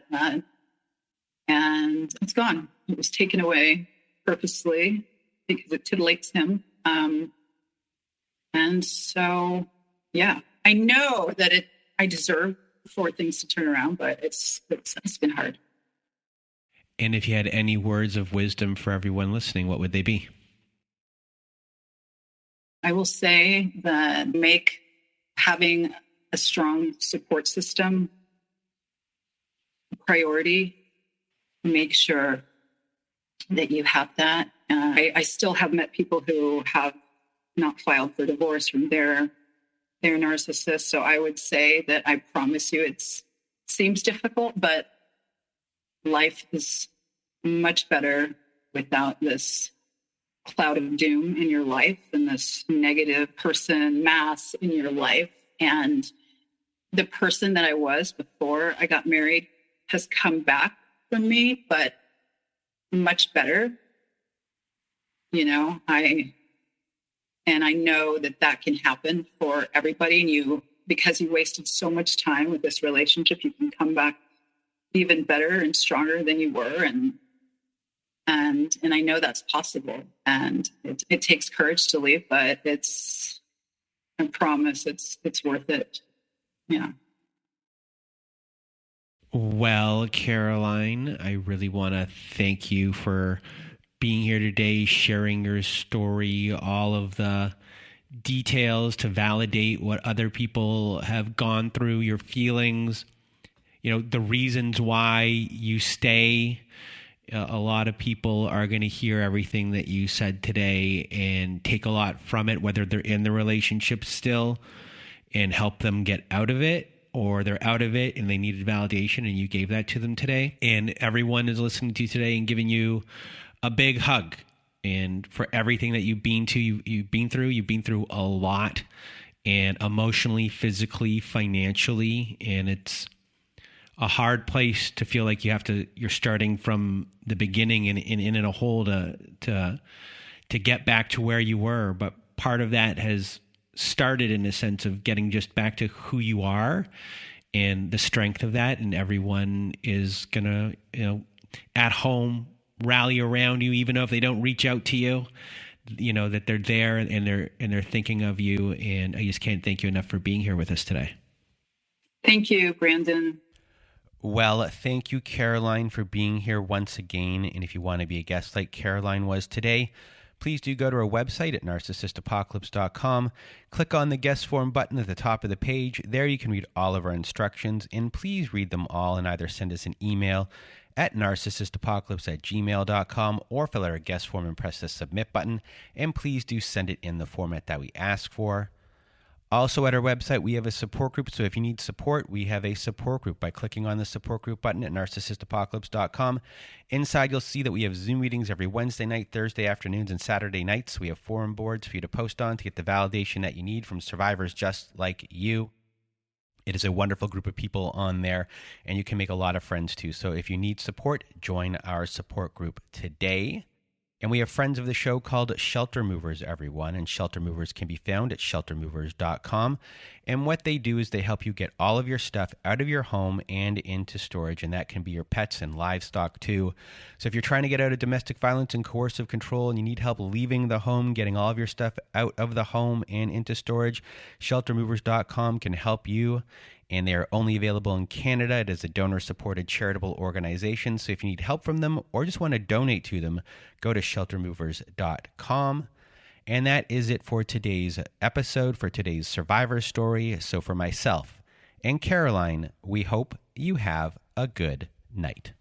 and it's gone. It was taken away purposely because it titillates him. And so, I know that I deserve for things to turn around, but it's been hard. And if you had any words of wisdom for everyone listening, what would they be? I will say that make having a strong support system a priority. Make sure that you have that. I still have met people who have not filed for divorce from their narcissist. So I would say that I promise you it seems difficult, but life is much better without this cloud of doom in your life and this negative person mass in your life. And the person that I was before I got married has come back from me, but much better. I know that can happen for everybody. And because you wasted so much time with this relationship, you can come back even better and stronger than you were. And I know that's possible. And it takes courage to leave, but I promise it's worth it. Yeah. Well, Karoline, I really want to thank you for being here today, sharing your story, all of the details to validate what other people have gone through, your feelings, the reasons why you stay. A lot of people are going to hear everything that you said today and take a lot from it, whether they're in the relationship still, and help them get out of it, or they're out of it and they needed validation and you gave that to them today. And everyone is listening to you today and giving you a big hug. And for everything that you've been through a lot, and emotionally, physically, financially, and it's a hard place to feel like you're starting from the beginning and in a hole to get back to where you were. But part of that has started in a sense of getting just back to who you are and the strength of that. And everyone is going to, at home, rally around you, even if they don't reach out to you, that they're there and they're thinking of you. And I just can't thank you enough for being here with us today. Thank you, Brandon. Well, thank you, Karoline, for being here once again. And if you want to be a guest like Karoline was today, please do go to our website at narcissistapocalypse.com. Click on the guest form button at the top of the page. There you can read all of our instructions, and please read them all and either send us an email at narcissistapocalypse@gmail.com or fill out our guest form and press the submit button. And please do send it in the format that we ask for. Also at our website, we have a support group. So if you need support, we have a support group by clicking on the support group button at narcissistapocalypse.com. Inside, you'll see that we have Zoom meetings every Wednesday night, Thursday afternoons, and Saturday nights. We have forum boards for you to post on to get the validation that you need from survivors just like you. It is a wonderful group of people on there, and you can make a lot of friends too. So if you need support, join our support group today. And we have friends of the show called Shelter Movers, everyone. And Shelter Movers can be found at sheltermovers.com. And what they do is they help you get all of your stuff out of your home and into storage. And that can be your pets and livestock too. So if you're trying to get out of domestic violence and coercive control and you need help leaving the home, getting all of your stuff out of the home and into storage, sheltermovers.com can help you. And they are only available in Canada. It is a donor-supported charitable organization. So if you need help from them or just want to donate to them, go to sheltermovers.com. And that is it for today's episode, for today's survivor story. So for myself and Karoline, we hope you have a good night.